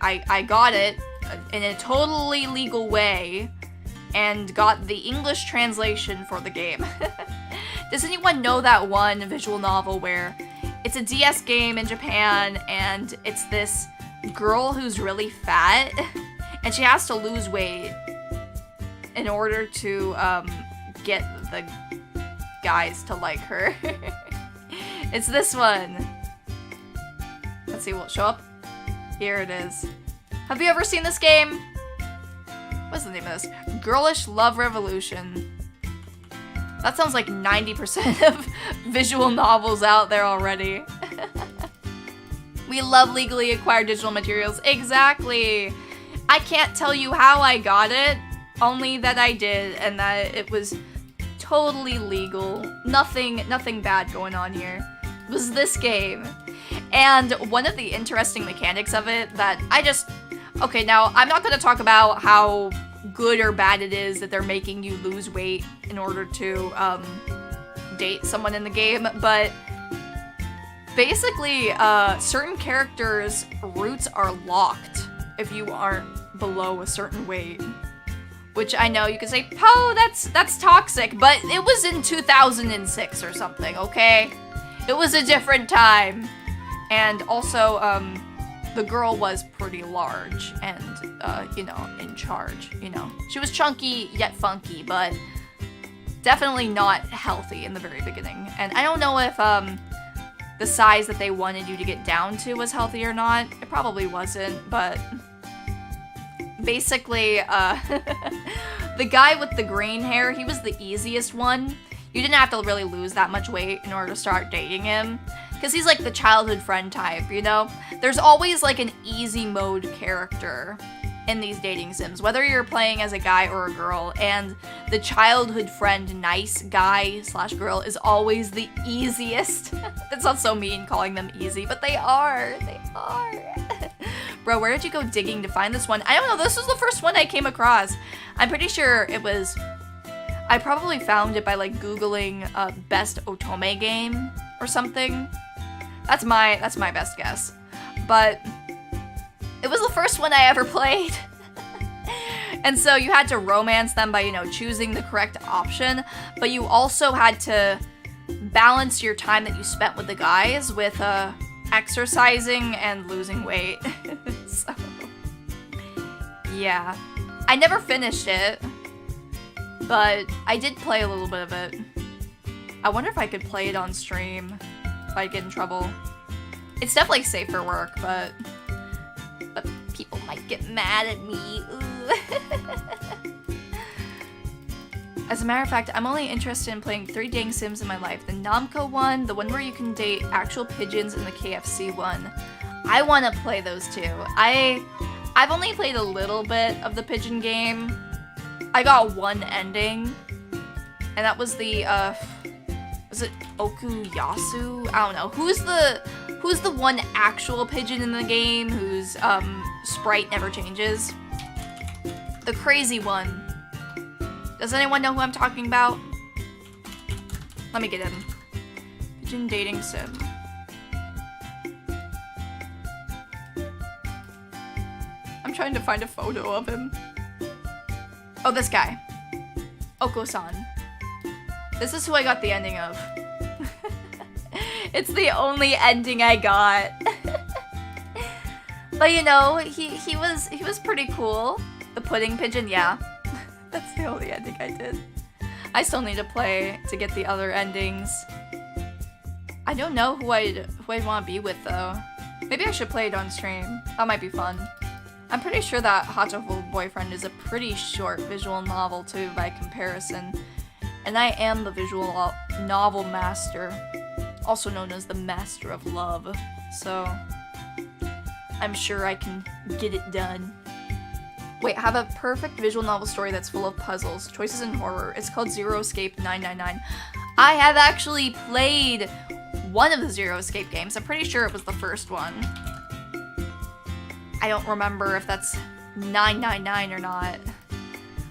I got it in a totally legal way and got the English translation for the game. Does anyone know that one visual novel where it's a DS game in Japan and it's this girl who's really fat and she has to lose weight in order to get the guys to like her? It's this one. Let's see, will it show up? Here it is. Have you ever seen this game? What's the name of this? Girlish Love Revolution. That sounds like 90% of visual novels out there already. We love legally acquired digital materials. Exactly. I can't tell you how I got it, only that I did, and that it was totally legal. Nothing bad going on here. It was this game. And one of the interesting mechanics of it that okay, now I'm not gonna talk about how good or bad it is that they're making you lose weight in order to date someone in the game, but basically certain characters' roots are locked if you aren't below a certain weight. Which I know you can say, "Oh, that's toxic," but it was in 2006 or something, okay? It was a different time. And also, the girl was pretty large and, you know, in charge, you know. She was chunky yet funky, but definitely not healthy in the very beginning. And I don't know if the size that they wanted you to get down to was healthy or not. It probably wasn't, but basically, the guy with the green hair, he was the easiest one. You didn't have to really lose that much weight in order to start dating him. Because he's like the childhood friend type, you know? There's always like an easy mode character in these dating sims, whether you're playing as a guy or a girl, and the childhood friend nice guy / girl is always the easiest. That sounds so mean calling them easy, but they are. They are. Bro, where did you go digging to find this one? I don't know, this was the first one I came across. I'm pretty sure it was, I probably found it by like Googling best otome game or something. That's my best guess. But it was the first one I ever played. And so you had to romance them by, you know, choosing the correct option, but you also had to balance your time that you spent with the guys with exercising and losing weight. So yeah. I never finished it, but I did play a little bit of it. I wonder if I could play it on stream if I get in trouble. It's definitely safe for work, but people might get mad at me. As a matter of fact, I'm only interested in playing 3 dating sims in my life. The Namco one, the one where you can date actual pigeons, and the KFC one. I want to play those two. I've only played a little bit of the pigeon game. I got one ending, and that was the, was it Okuyasu? I don't know. Who's the one actual pigeon in the game whose, sprite never changes? The crazy one. Does anyone know who I'm talking about? Let me get him. Pigeon dating sim. I'm trying to find a photo of him. Oh, this guy. Oko-san. This is who I got the ending of. It's the only ending I got. But you know, he was pretty cool. The pudding pigeon, yeah. That's the only ending I did. I still need to play to get the other endings. I don't know who I'd want to be with though. Maybe I should play it on stream. That might be fun. I'm pretty sure that Hatoful Boyfriend is a pretty short visual novel too by comparison. And I am the visual novel master, also known as the Master of Love. So I'm sure I can get it done. Wait, have a perfect visual novel story that's full of puzzles, choices, and horror. It's called Zero Escape 999. I have actually played one of the Zero Escape games. I'm pretty sure it was the first one. I don't remember if that's 999 or not.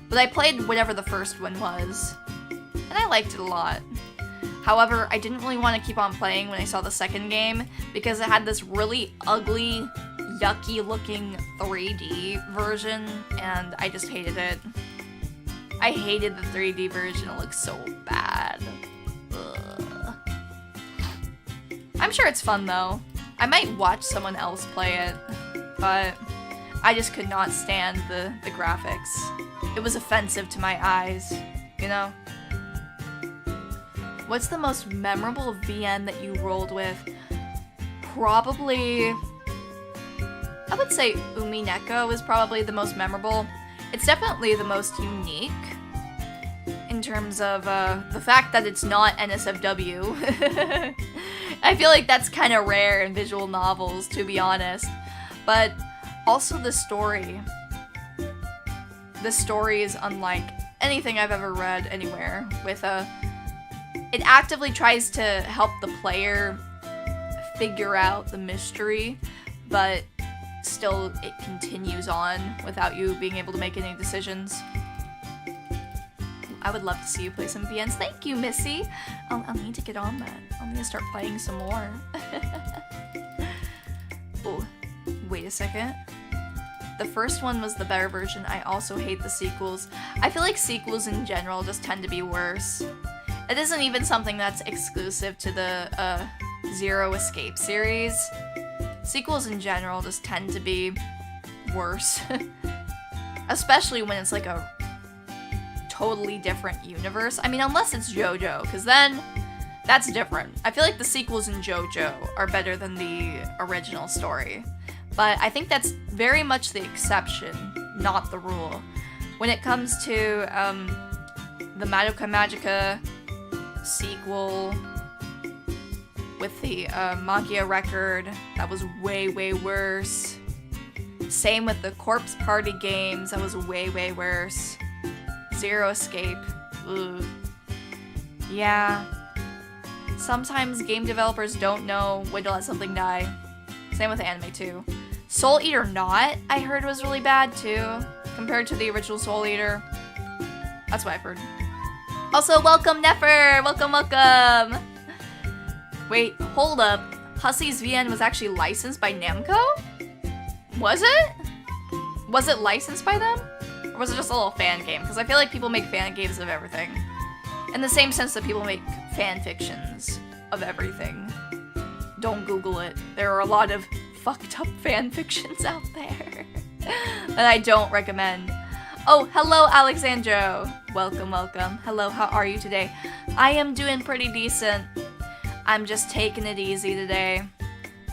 But I played whatever the first one was. And I liked it a lot. However, I didn't really want to keep on playing when I saw the second game because it had this really ugly, yucky looking 3D version, and I just hated it. I hated the 3D version, it looks so bad. Ugh. I'm sure it's fun though. I might watch someone else play it, but I just could not stand the graphics. It was offensive to my eyes, you know? What's the most memorable VN that you rolled with? Probably... I would say Umineko is probably the most memorable. It's definitely the most unique in terms of the fact that it's not NSFW. I feel like that's kind of rare in visual novels, to be honest. But also the story. The story is unlike anything I've ever read anywhere. It actively tries to help the player figure out the mystery, but still it continues on without you being able to make any decisions. I would love to see you play some VNs. Thank you, Missy! I'll need to get on that. I'll need to start playing some more. Oh, wait a second. The first one was the better version. I also hate the sequels. I feel like sequels in general just tend to be worse. It isn't even something that's exclusive to the Zero Escape series. Sequels in general just tend to be worse. Especially when it's like a totally different universe. I mean, unless it's JoJo, because then that's different. I feel like the sequels in JoJo are better than the original story. But I think that's very much the exception, not the rule. When it comes to the Madoka Magica sequel with the Magia record, that was way, way worse. Same with the Corpse Party games, that was way, way worse. Zero Escape, ugh. Yeah. Sometimes game developers don't know when to let something die. Same with anime too. Soul Eater Not, I heard was really bad too, compared to the original Soul Eater. That's what I've heard. Also, welcome Nefer! Welcome, welcome! Wait, hold up. Hussy's VN was actually licensed by Namco? Was it? Was it licensed by them? Or was it just a little fan game? Because I feel like people make fan games of everything. In the same sense that people make fan fictions of everything. Don't Google it. There are a lot of fucked up fan fictions out there that I don't recommend. Oh, hello, Alexandro. Welcome, welcome. Hello, how are you today? I am doing pretty decent. I'm just taking it easy today.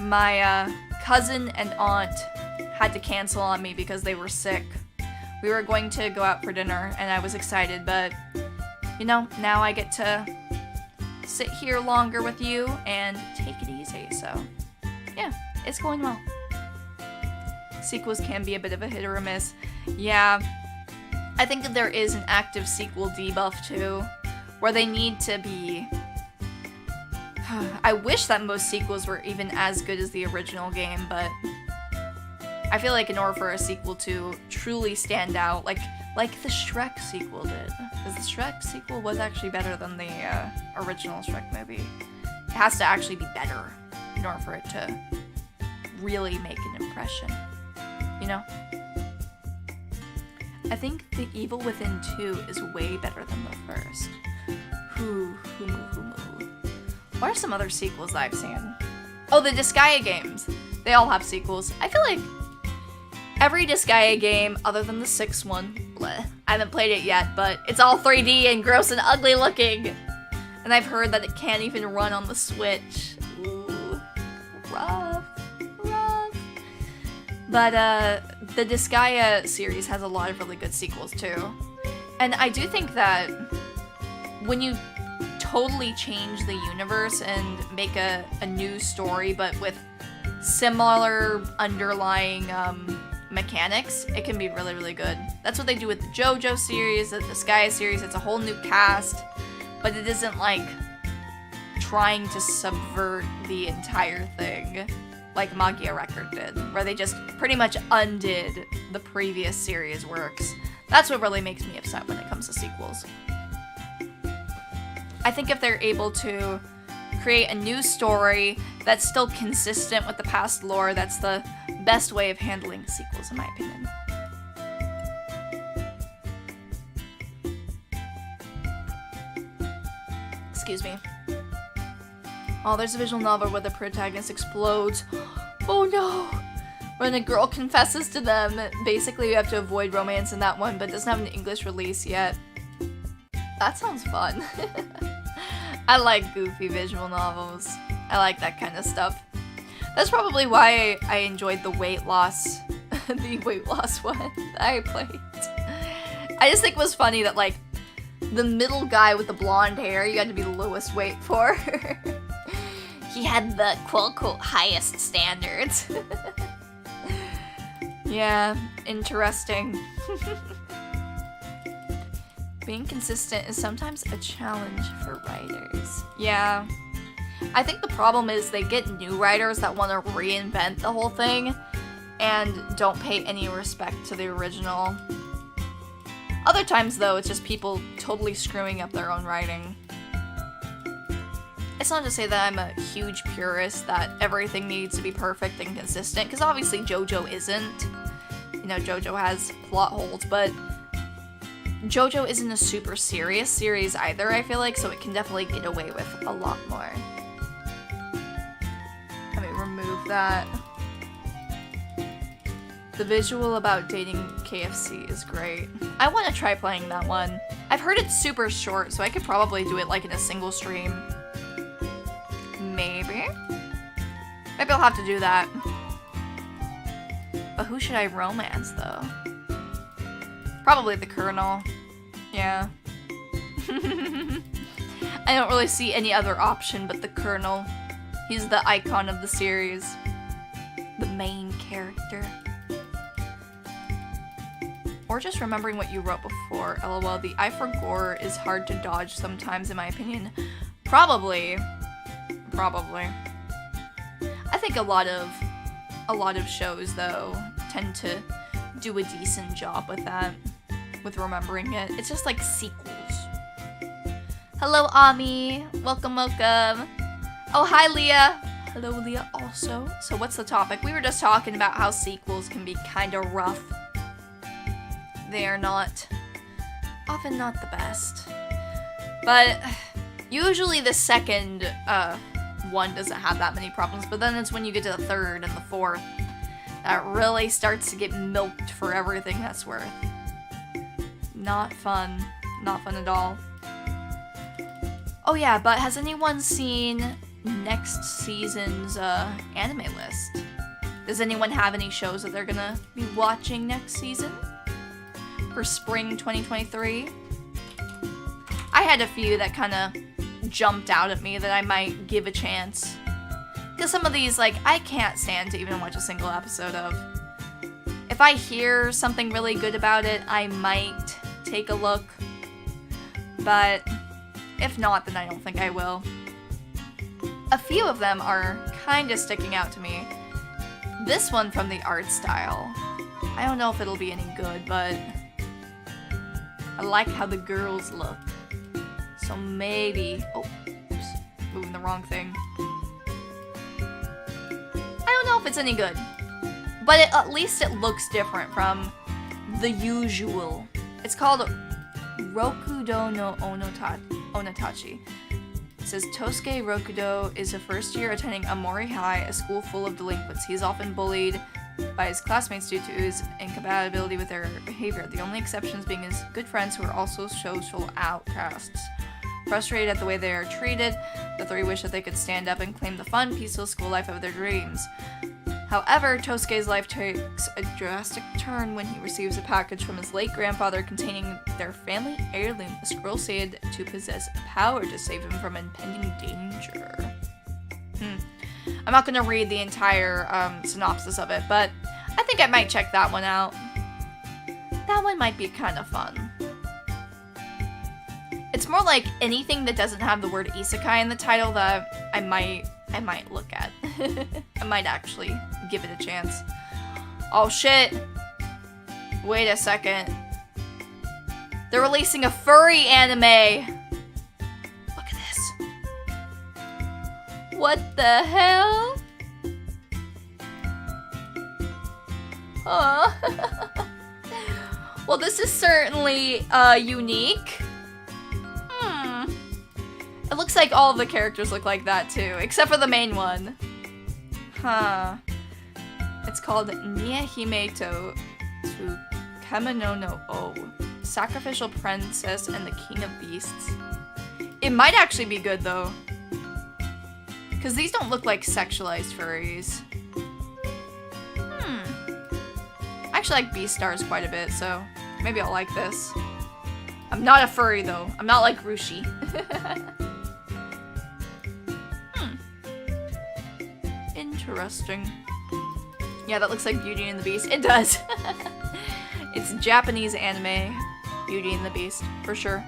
My cousin and aunt had to cancel on me because they were sick. We were going to go out for dinner, and I was excited, but, you know, now I get to sit here longer with you and take it easy, so, yeah, it's going well. Sequels can be a bit of a hit or a miss. Yeah, I think that there is an active sequel debuff, too, where they need to be... I wish that most sequels were even as good as the original game, but I feel like in order for a sequel to truly stand out, like the Shrek sequel did, because the Shrek sequel was actually better than the original Shrek movie. It has to actually be better in order for it to really make an impression, you know? I think The Evil Within 2 is way better than the first. What are some other sequels that I've seen? Oh, the Disgaea games. They all have sequels. I feel like every Disgaea game, other than the 6th one, bleh, I haven't played it yet, but it's all 3D and gross and ugly looking. And I've heard that it can't even run on the Switch. Ooh, rough. But the Disgaea series has a lot of really good sequels too. And I do think that when you totally change the universe and make a new story, but with similar underlying mechanics, it can be really, really good. That's what they do with the JoJo series, the Disgaea series. It's a whole new cast, but it isn't like trying to subvert the entire thing like Magia Record did, where they just pretty much undid the previous series works. That's what really makes me upset when it comes to sequels. I think if they're able to create a new story that's still consistent with the past lore, that's the best way of handling sequels, in my opinion. Excuse me. Oh, there's a visual novel where the protagonist explodes. Oh no! When a girl confesses to them, basically you have to avoid romance in that one, but it doesn't have an English release yet. That sounds fun. I like goofy visual novels. I like that kind of stuff. That's probably why I enjoyed the weight loss one that I played. I just think it was funny that, like, the middle guy with the blonde hair, you had to be the lowest weight for. He had the quote-unquote highest standards. Yeah, interesting. Being consistent is sometimes a challenge for writers. Yeah. I think the problem is they get new writers that want to reinvent the whole thing and don't pay any respect to the original. Other times, though, it's just people totally screwing up their own writing. It's not to say that I'm a huge purist that everything needs to be perfect and consistent, because obviously JoJo isn't. You know, JoJo has plot holes, but JoJo isn't a super serious series either, I feel like, so it can definitely get away with a lot more. Let me remove that. The visual about dating KFC is great. I want to try playing that one. I've heard it's super short, so I could probably do it like in a single stream. Maybe? Maybe I'll have to do that. But who should I romance, though? Probably the Colonel. Yeah. I don't really see any other option but the Colonel. He's the icon of the series. The main character. Or just remembering what you wrote before. LOL, the eye for gore is hard to dodge sometimes, in my opinion. Probably. I think a lot of shows, though, tend to do a decent job with that. With remembering it. It's just like sequels. Hello, Ami. Welcome, welcome. Oh, hi, Leah. Hello, Leah, also. So what's the topic? We were just talking about how sequels can be kind of rough. They are often not the best. But usually the second one doesn't have that many problems, but then it's when you get to the third and the fourth that really starts to get milked for everything that's worth. Not fun. Not fun at all. Oh yeah, but has anyone seen next season's anime list? Does anyone have any shows that they're gonna be watching next season? For spring 2023? I had a few that kind of jumped out at me that I might give a chance. Because some of these, like, I can't stand to even watch a single episode of. If I hear something really good about it, I might take a look. But if not, then I don't think I will. A few of them are kind of sticking out to me. This one from the art style. I don't know if it'll be any good, but I like how the girls look. So maybe... Oh, oops. Moving the wrong thing. I don't know if it's any good. But at least it looks different from the usual. It's called Rokudo no Onatachi. It says Tosuke Rokudo is a first year attending Amori High, a school full of delinquents. He's often bullied by his classmates due to his incompatibility with their behavior, the only exceptions being his good friends who are also social outcasts. Frustrated at the way they are treated, the three wish that they could stand up and claim the fun, peaceful school life of their dreams. However, Tosuke's life takes a drastic turn when he receives a package from his late grandfather containing their family heirloom, a scroll said to possess power to save him from impending danger. I'm not going to read the entire synopsis of it, but I think I might check that one out. That one might be kind of fun. It's more like anything that doesn't have the word isekai in the title that I might look at. I might actually give it a chance. Oh shit! Wait a second. They're releasing a furry anime! Look at this. What the hell? Oh. Well, this is certainly unique. It looks like all of the characters look like that too, except for the main one. Huh. It's called Niehime to Kameno no O, Sacrificial Princess and the King of Beasts. It might actually be good though. Because these don't look like sexualized furries. I actually like Beastars quite a bit, so maybe I'll like this. I'm not a furry though. I'm not like Rushi. Interesting. Yeah, that looks like Beauty and the Beast. It does. It's Japanese anime, Beauty and the Beast, for sure.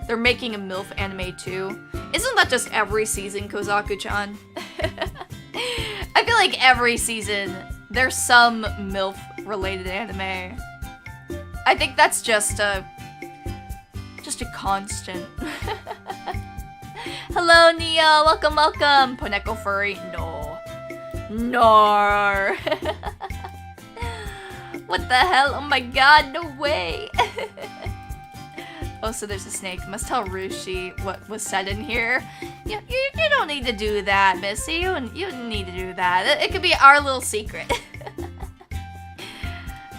They're making a MILF anime too. Isn't that just every season, Kozaku-chan? I feel like every season there's some MILF-related anime. I think that's just a constant. Hello, Nia. Welcome, welcome. Poneko furry. No. No. What the hell? Oh my god, no way. Oh, so there's a snake. Must tell Rushi what was said in here. You don't need to do that, Missy. You don't need to do that. It could be our little secret.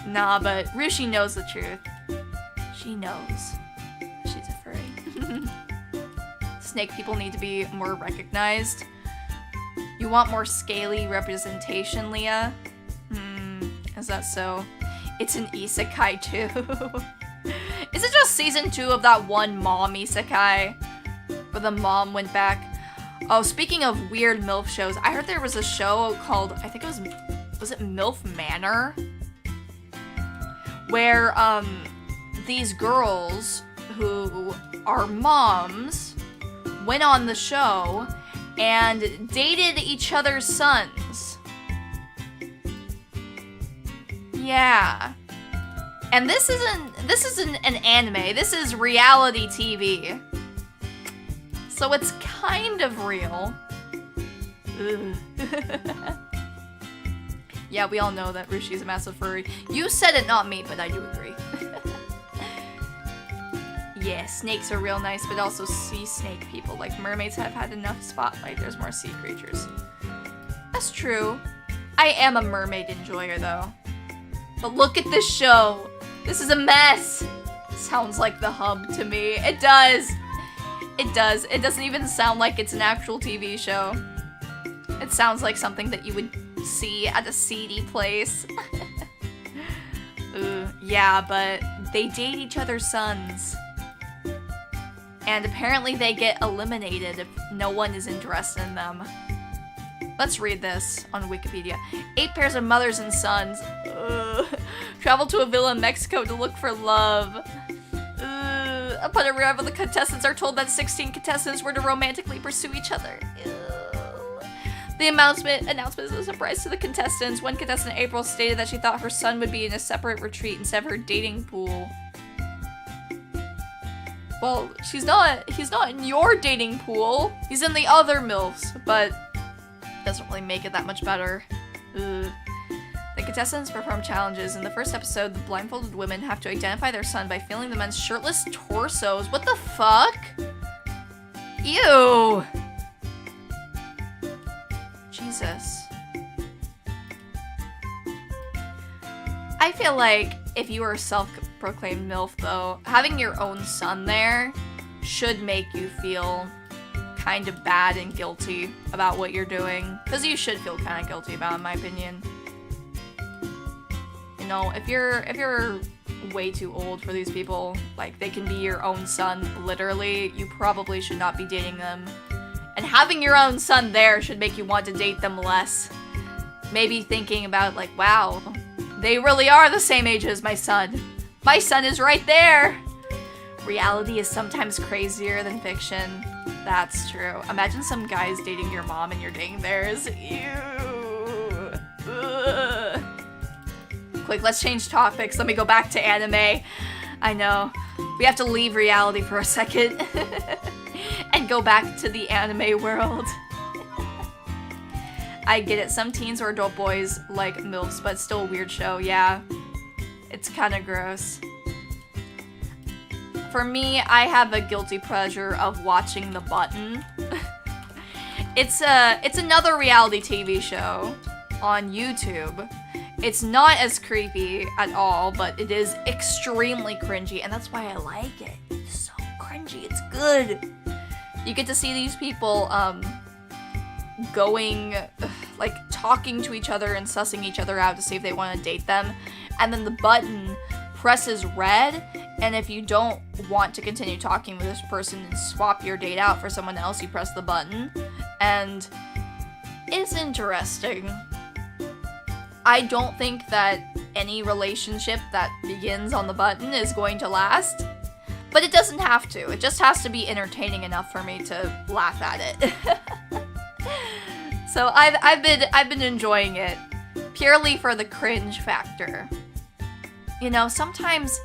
Nah, but Rushi knows the truth. She knows. She's a furry. Snake people need to be more recognized. You want more scaly representation, Leah? Is that so? It's an isekai too. Is it just season 2 of that one mom isekai? Where the mom went back? Oh, speaking of weird MILF shows, I heard there was a show called, I think it was it MILF Manor? Where, these girls who are moms went on the show and dated each other's sons. Yeah. And this isn't an anime, this is reality TV. So it's kind of real. Yeah, we all know that Rushi's a massive furry. You said it, not me, but I do agree. Yeah, snakes are real nice, but also sea snake people. Like, mermaids have had enough spotlight. There's more sea creatures. That's true. I am a mermaid enjoyer, though. But look at this show. This is a mess. sounds like the hub to me. It does. It does. It doesn't even sound like it's an actual TV show. It sounds like something that you would see at a seedy place. Ooh, yeah, but they date each other's sons. And apparently they get eliminated if no one is interested in them. Let's read this on Wikipedia. 8 pairs of mothers and sons travel to a villa in Mexico to look for love. Upon arrival, the contestants are told that 16 contestants were to romantically pursue each other. The announcement is a surprise to the contestants. One contestant, April, stated that she thought her son would be in a separate retreat instead of her dating pool. Well, he's not in your dating pool. He's in the other MILFs, but doesn't really make it that much better. The contestants perform challenges. In the first episode, the blindfolded women have to identify their son by feeling the men's shirtless torsos. What the fuck? Ew! Jesus. I feel like if you are a self-proclaimed MILF, though, having your own son there should make you feel kind of bad and guilty about what you're doing. Because you should feel kind of guilty about it, in my opinion. You know, if you're way too old for these people, like, they can be your own son, literally, you probably should not be dating them. And having your own son there should make you want to date them less. Maybe thinking about, like, wow, they really are the same age as my son. My son is right there! Reality is sometimes crazier than fiction. That's true. Imagine some guys dating your mom and you're dating theirs. Ew. Ugh. Quick, let's change topics. Let me go back to anime. I know. We have to leave reality for a second. And go back to the anime world. I get it. Some teens or adult boys like MILFs, but it's still a weird show. Yeah. It's kind of gross. For me, I have a guilty pleasure of watching The Button. It's another reality TV show on YouTube. It's not as creepy at all, but it is extremely cringy, and that's why I like it. It's so cringy. It's good. You get to see these people going, like, talking to each other and sussing each other out to see if they want to date them, and then the button presses red, and if you don't want to continue talking with this person and swap your date out for someone else, you press the button, and it's interesting. I don't think that any relationship that begins on the button is going to last, but it doesn't have to. It just has to be entertaining enough for me to laugh at it. So I've been enjoying it purely for the cringe factor. You know, sometimes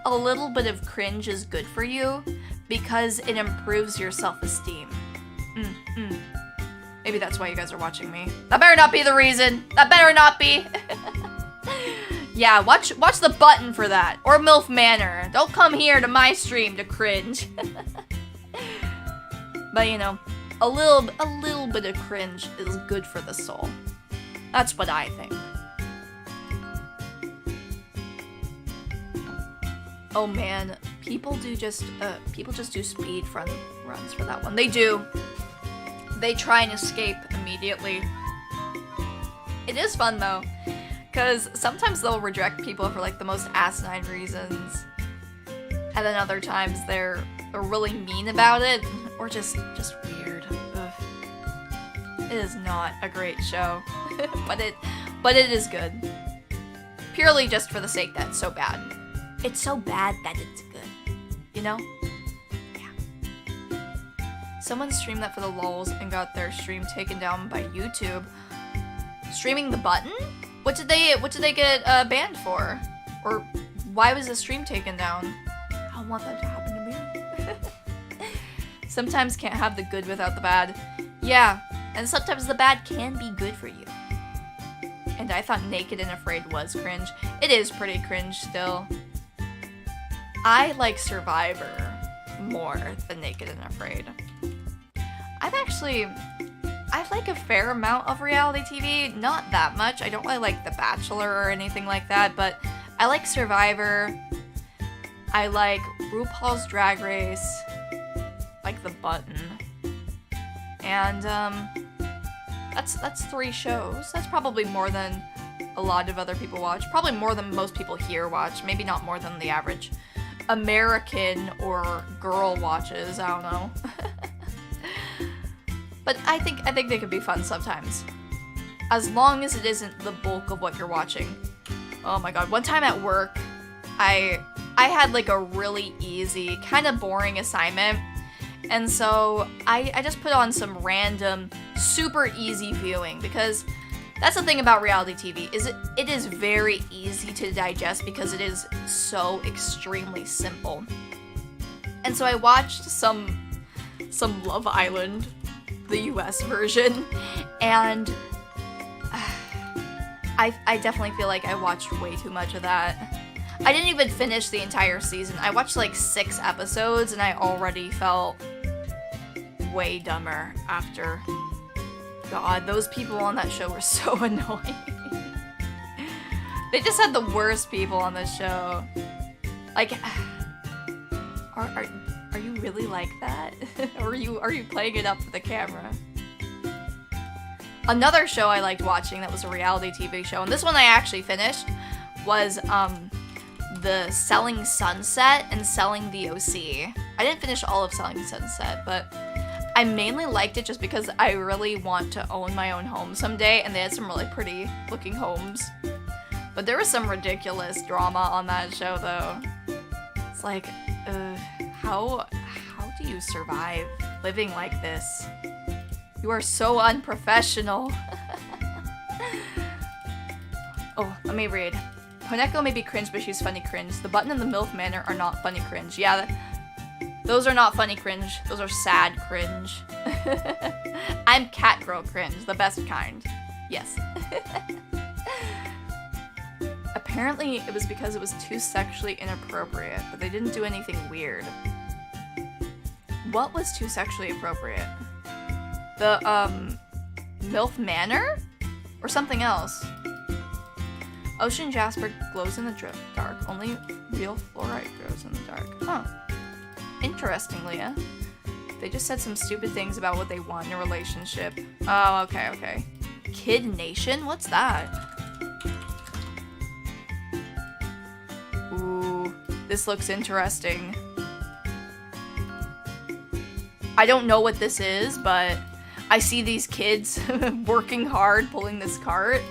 a little bit of cringe is good for you because it improves your self-esteem. Maybe that's why you guys are watching me. That better not be the reason. That better not be. Yeah, watch The Button for that. Or MILF Manor. Don't come here to my stream to cringe. But you know, a little bit of cringe is good for the soul. That's what I think. Oh man, people just do speed runs for that one. They do. They try and escape immediately. It is fun though, because sometimes they'll reject people for like the most asinine reasons, and then other times they're really mean about it, or just weird. Ugh. It is not a great show, but it is good. Purely just for the sake that it's so bad. It's so bad that it's good, you know? Yeah. Someone streamed that for the lulz and got their stream taken down by YouTube. Streaming The Button? What did they get banned for? Or why was the stream taken down? I don't want that to happen to me. Sometimes can't have the good without the bad. Yeah, and sometimes the bad can be good for you. And I thought Naked and Afraid was cringe. It is pretty cringe still. I like Survivor more than Naked and Afraid. I like a fair amount of reality TV, not that much. I don't really like The Bachelor or anything like that, but I like Survivor. I like RuPaul's Drag Race, like the button, and that's 3 shows. That's probably more than a lot of other people watch. Probably more than most people here watch. Maybe not more than the average American or girl watches. I don't know. But I think they could be fun sometimes, as long as it isn't the bulk of what you're watching. Oh my god! One time at work, I had like a really easy, kind of boring assignment. And so I just put on some random, super easy viewing, because that's the thing about reality TV, is it is very easy to digest because it is so extremely simple. And so I watched some Love Island, the US version, and I definitely feel like I watched way too much of that. I didn't even finish the entire season. I watched like 6 episodes and I already felt way dumber after. God, those people on that show were so annoying. They just had the worst people on the show. Like, are you really like that? Or are you playing it up for the camera? Another show I liked watching that was a reality TV show, and this one I actually finished, was the Selling Sunset and Selling the OC. I didn't finish all of Selling Sunset, but I mainly liked it just because I really want to own my own home someday, and they had some really pretty looking homes. But there was some ridiculous drama on that show, though. It's like, how do you survive living like this? You are so unprofessional. Oh, let me read. Poneko may be cringe, but she's funny cringe. The button and the MILF manner are not funny cringe. Yeah, those are not funny cringe. Those are sad cringe. I'm cat girl cringe, the best kind. Yes. Apparently, it was because it was too sexually inappropriate, but they didn't do anything weird. What was too sexually appropriate? The, MILF manner? Or something else? Ocean jasper glows in the dark. Only real fluorite glows in the dark. Huh. Interesting, Leah. They just said some stupid things about what they want in a relationship. Oh, okay. Kid Nation? What's that? Ooh, this looks interesting. I don't know what this is, but I see these kids working hard pulling this cart,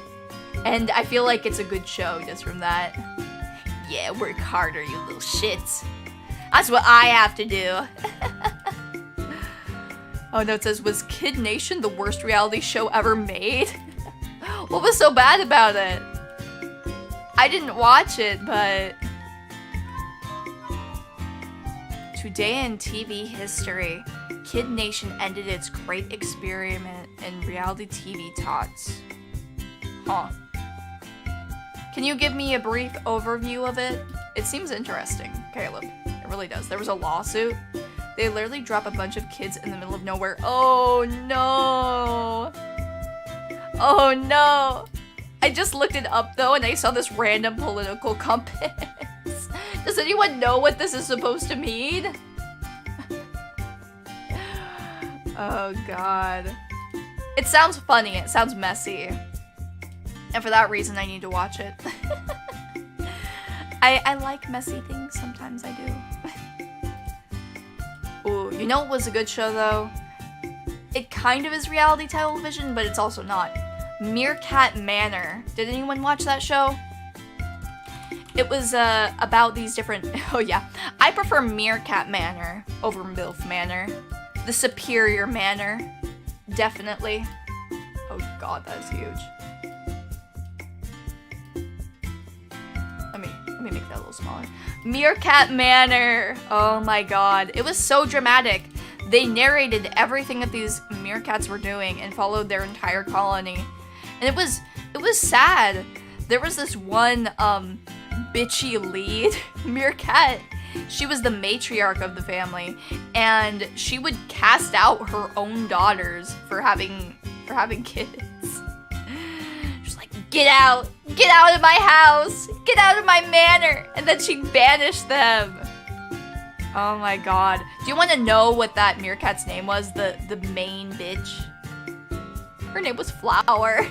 and I feel like it's a good show just from that. Yeah, work harder, you little shits. That's what I have to do. Oh no, it says, was Kid Nation the worst reality show ever made? What was so bad about it? I didn't watch it, but... Today in TV history, Kid Nation ended its great experiment in reality TV tots. Huh. Can you give me a brief overview of it? It seems interesting, Caleb. It really does. There was a lawsuit. They literally drop a bunch of kids in the middle of nowhere. Oh no! Oh no! I just looked it up though and I saw this random political compass. Does anyone know what this is supposed to mean? Oh god. It sounds funny, it sounds messy. And for that reason I need to watch it. I like messy things, sometimes I do. Ooh, you know what was a good show though? It kind of is reality television, but it's also not. Meerkat Manor. Did anyone watch that show? It was about these different... Oh yeah. I prefer Meerkat Manor over MILF Manor. The superior manor. Definitely. Oh god, that's huge. Let me make that a little smaller. Meerkat Manor! Oh my god. It was so dramatic. They narrated everything that these meerkats were doing and followed their entire colony. And it was sad. There was this one, bitchy lead meerkat. She was the matriarch of the family, and she would cast out her own daughters for having kids. She's like, get out of my house, get out of my manor, and then she'd banish them. Oh my god. Do you want to know what that meerkat's name was? The main bitch? Her name was Flower.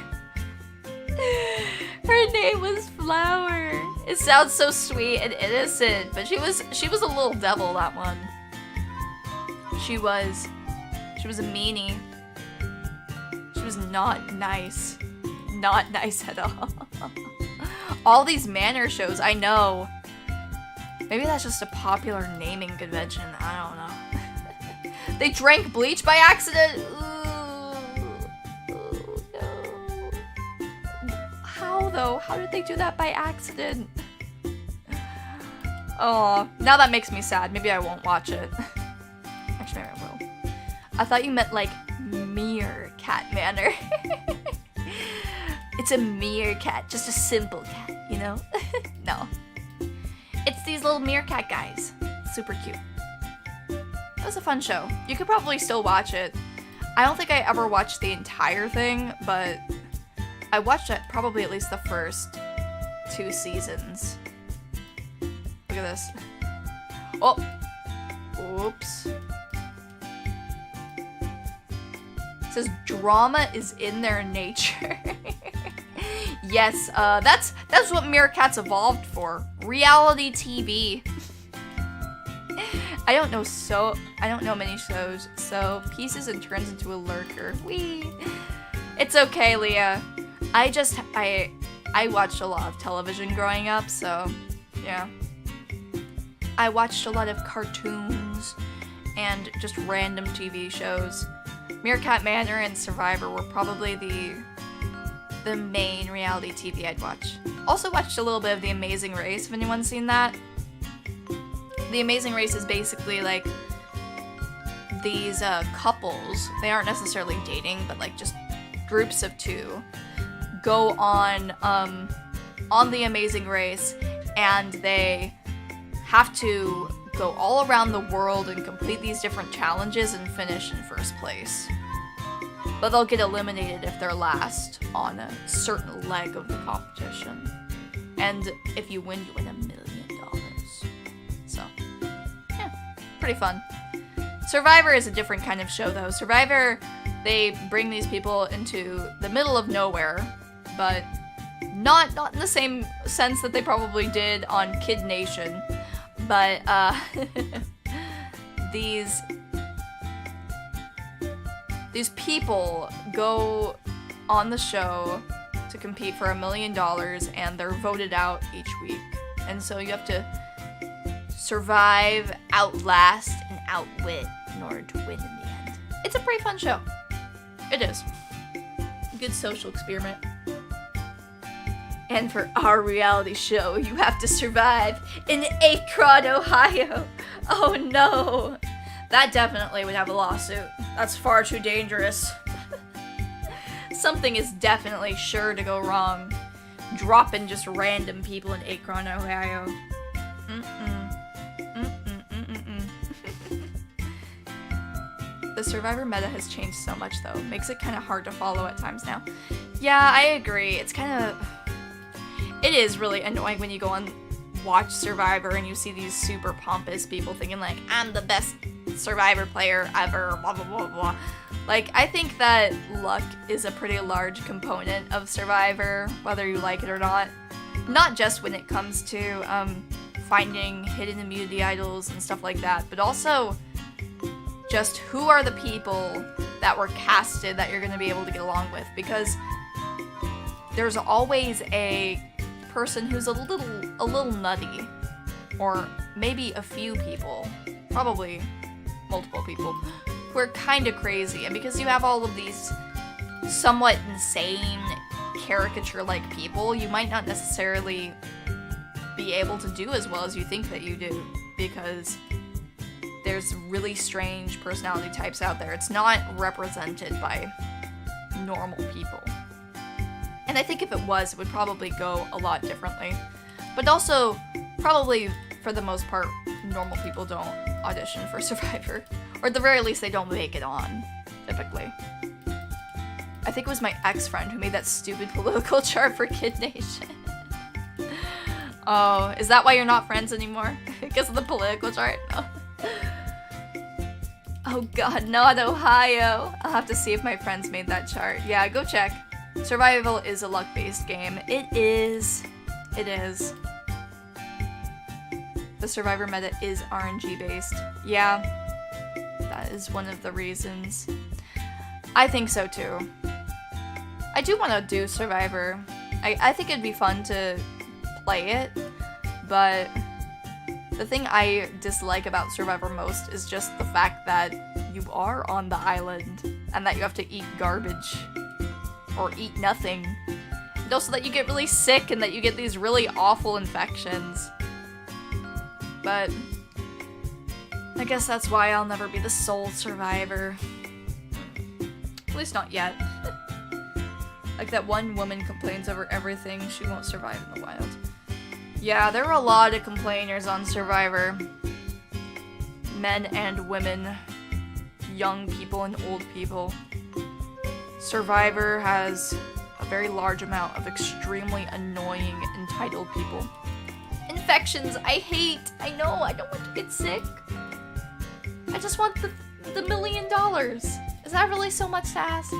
Her name was Flower. It sounds so sweet and innocent, but she was a little devil, that one. She was a meanie. She was not nice. Not nice at all. All these manor shows, I know. Maybe that's just a popular naming convention. I don't know. They drank bleach by accident. Ooh, no. How though? How did they do that by accident? Oh, now that makes me sad. Maybe I won't watch it. Actually, maybe I will. I thought you meant like Meerkat Manor. It's a meerkat, just a simple cat, you know? No. It's these little meerkat guys. Super cute. It was a fun show. You could probably still watch it. I don't think I ever watched the entire thing, but I watched it probably at least the first 2 seasons. Look at this. Oh! Oops. It says drama is in their nature. Yes, that's what meerkats evolved for. Reality TV. I don't know many shows, so pieces and turns into a lurker. Whee! It's okay, Leah. I watched a lot of television growing up, so yeah. I watched a lot of cartoons and just random TV shows. Meerkat Manor and Survivor were probably the main reality TV I'd watch. Also watched a little bit of The Amazing Race, if anyone's seen that. The Amazing Race is basically like these couples, they aren't necessarily dating, but like just groups of 2, go on The Amazing Race, and they have to go all around the world and complete these different challenges and finish in first place. But they'll get eliminated if they're last on a certain leg of the competition. And if you win, you win $1 million. So, yeah, pretty fun. Survivor is a different kind of show, though. Survivor, they bring these people into the middle of nowhere, but not in the same sense that they probably did on Kid Nation. But these people go on the show to compete for $1 million, and they're voted out each week. And so you have to survive, outlast, and outwit in order to win in the end. It's a pretty fun show. It is. A good social experiment. And for our reality show, you have to survive in Akron, Ohio. Oh no. That definitely would have a lawsuit. That's far too dangerous. Something is definitely sure to go wrong. Dropping just random people in Akron, Ohio. The Survivor meta has changed so much, though. Makes it kind of hard to follow at times now. Yeah, I agree. It's kind of... It is really annoying when you go on watch Survivor and you see these super pompous people thinking like, I'm the best Survivor player ever, blah blah blah blah. Like, I think that luck is a pretty large component of Survivor, whether you like it or not. Not just when it comes to finding hidden immunity idols and stuff like that, but also just who are the people that were casted that you're going to be able to get along with, because there's always a person who's a little nutty, or maybe a few people, probably multiple people, who are kind of crazy. And because you have all of these somewhat insane caricature-like people, you might not necessarily be able to do as well as you think that you do, because there's really strange personality types out there. It's not represented by normal people. And I think if it was, it would probably go a lot differently. But also, probably, for the most part, normal people don't audition for Survivor. Or at the very least, they don't make it on, typically. I think it was my ex-friend who made that stupid political chart for Kid Nation. Oh, is that why you're not friends anymore? Because of the political chart? No. Oh god, not Ohio. I'll have to see if my friends made that chart. Yeah, go check. Survival is a luck-based game. It is. It is. The Survivor meta is RNG-based. Yeah, that is one of the reasons. I think so too. I do want to do Survivor. I think it'd be fun to play it, but the thing I dislike about Survivor most is just the fact that you are on the island and that you have to eat garbage or eat nothing. And also that you get really sick and that you get these really awful infections. But I guess that's why I'll never be the sole survivor. At least not yet. Like that one woman complains over everything, she won't survive in the wild. Yeah, there are a lot of complainers on Survivor. Men and women. Young people and old people. Survivor has a very large amount of extremely annoying, entitled people. Infections, I hate. I know, I don't want to get sick. I just want the $1 million. Is that really so much to ask?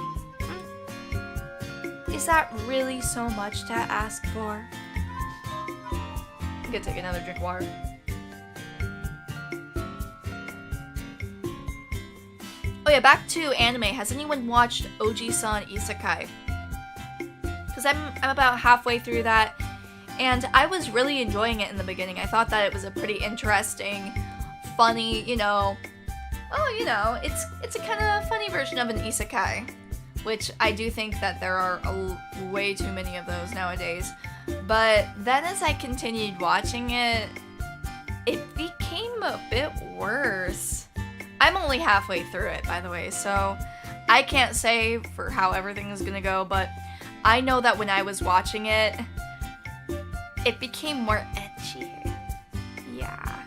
Is that really so much to ask for? I'm gonna take another drink of water. Oh yeah, back to anime. Has anyone watched Oji-san Isekai? Because I'm about halfway through that, and I was really enjoying it in the beginning. I thought that it was a pretty interesting, funny, it's a kind of funny version of an isekai. Which I do think that there are way too many of those nowadays. But then as I continued watching it, it became a bit worse. I'm only halfway through it, by the way, so I can't say for how everything is gonna go, but I know that when I was watching it, it became more ecchi. Yeah.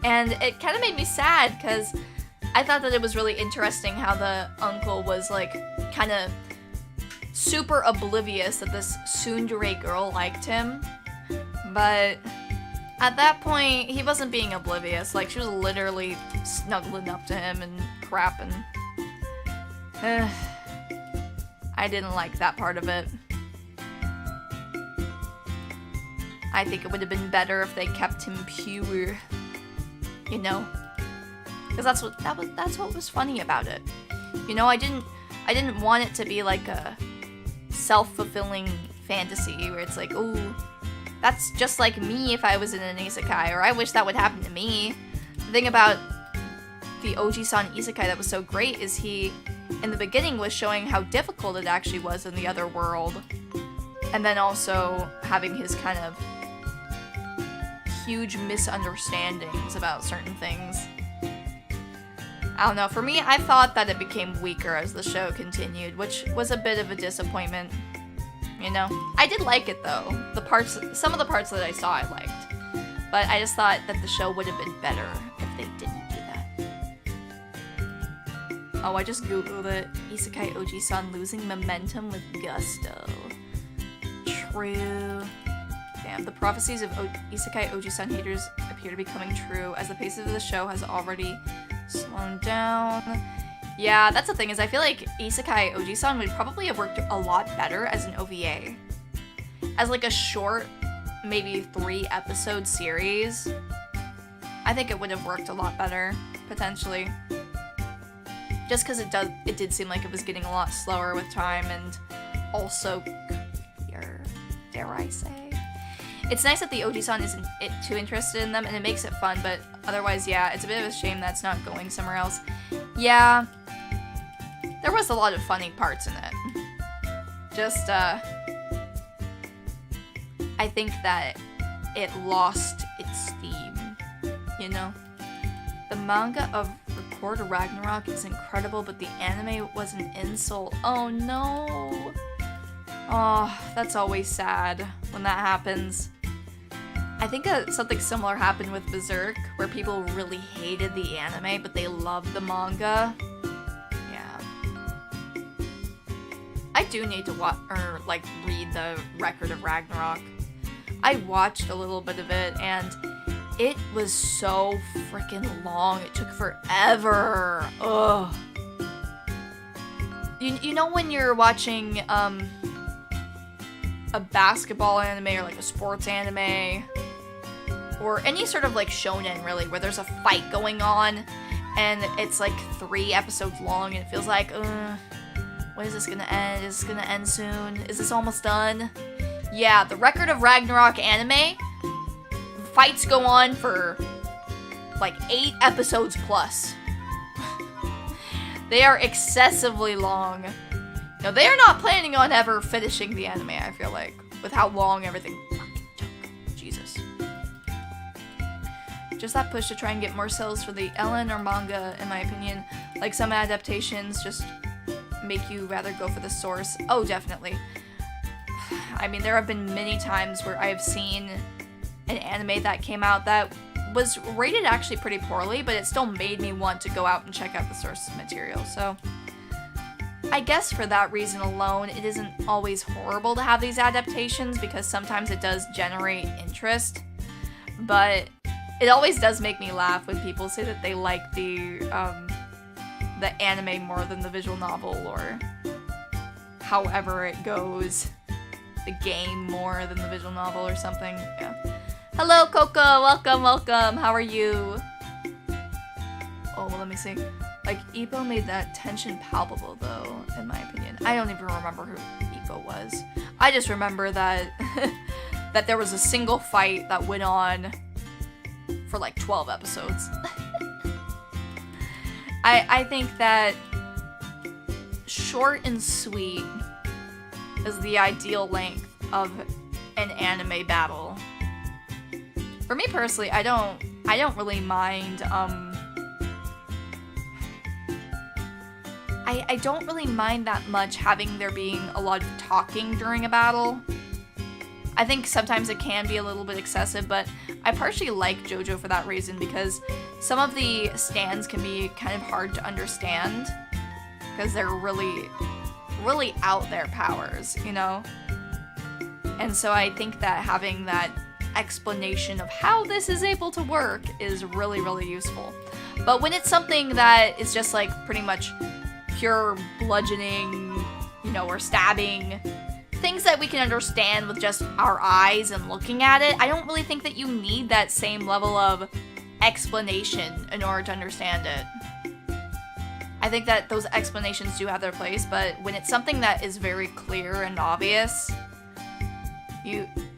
And it kind of made me sad, because I thought that it was really interesting how the uncle was, like, kind of super oblivious that this tsundere girl liked him. But at that point, he wasn't being oblivious. Like, she was literally snuggling up to him and crap, and I didn't like that part of it. I think it would have been better if they kept him pure, because that's what was funny about it. I didn't want it to be like a self-fulfilling fantasy where it's like, ooh, that's just like me if I was in an isekai, or I wish that would happen to me. The thing about the Oji-san isekai that was so great is he, in the beginning, was showing how difficult it actually was in the other world, and then also having his kind of huge misunderstandings about certain things. I don't know, for me, I thought that it became weaker as the show continued, which was a bit of a disappointment, I did like it, though. Some of the parts that I saw I liked, but I just thought that the show would have been better if they didn't do that. Oh, I just googled it. Isekai Oji-san losing momentum with gusto. True. Damn, the prophecies of Isekai Oji-san haters appear to be coming true, as the pace of the show has already slowed down. Yeah, that's the thing, is I feel like Isekai Oji-san would probably have worked a lot better as an OVA. As like a short, maybe 3-episode series, I think it would have worked a lot better, potentially. Just because it did seem like it was getting a lot slower with time, and also creepier, dare I say. It's nice that the Oji-san isn't too interested in them, and it makes it fun, but otherwise, yeah, it's a bit of a shame that's not going somewhere else. Yeah, there was a lot of funny parts in it. Just, I think that it lost its theme, The manga of Record Ragnarok is incredible, but the anime was an insult. Oh no! Oh, that's always sad when that happens. I think something similar happened with Berserk, where people really hated the anime, but they loved the manga. Yeah. I do need to read the Record of Ragnarok. I watched a little bit of it, and It was so freaking long. It took forever. Ugh. You know when you're watching a basketball anime or like a sports anime or any sort of like shonen really where there's a fight going on and it's like 3 episodes long and it feels like when is this gonna end? Is this gonna end soon? Is this almost done? Yeah, the Record of Ragnarok anime fights go on for like 8 episodes plus. They are excessively long. No, they are not planning on ever finishing the anime, I feel like, with how long everything fucking took. Jesus. Just that push to try and get more sales for the LN or manga, in my opinion. Like some adaptations just make you rather go for the source. Oh, definitely. I mean, there have been many times where I've seen an anime that came out that was rated actually pretty poorly, but it still made me want to go out and check out the source material, so I guess for that reason alone, it isn't always horrible to have these adaptations because sometimes it does generate interest, but it always does make me laugh when people say that they like the anime more than the visual novel or however it goes, the game more than the visual novel or something, yeah. Hello, Coco. Welcome, welcome. How are you? Oh, well, let me see. Like, Ippo made that tension palpable, though, in my opinion. I don't even remember who Ippo was. I just remember that that there was a single fight that went on for like 12 episodes. I think that short and sweet is the ideal length of an anime battle. For me personally, I don't really mind, I don't really mind that much having there being a lot of talking during a battle. I think sometimes it can be a little bit excessive, but I partially like JoJo for that reason because some of the stands can be kind of hard to understand because they're really, really out there powers, you know? And so I think that having that explanation of how this is able to work is really, really useful. But when it's something that is just like pretty much pure bludgeoning, you know, or stabbing, things that we can understand with just our eyes and looking at it, I don't really think that you need that same level of explanation in order to understand it. I think that those explanations do have their place, but when it's something that is very clear and obvious,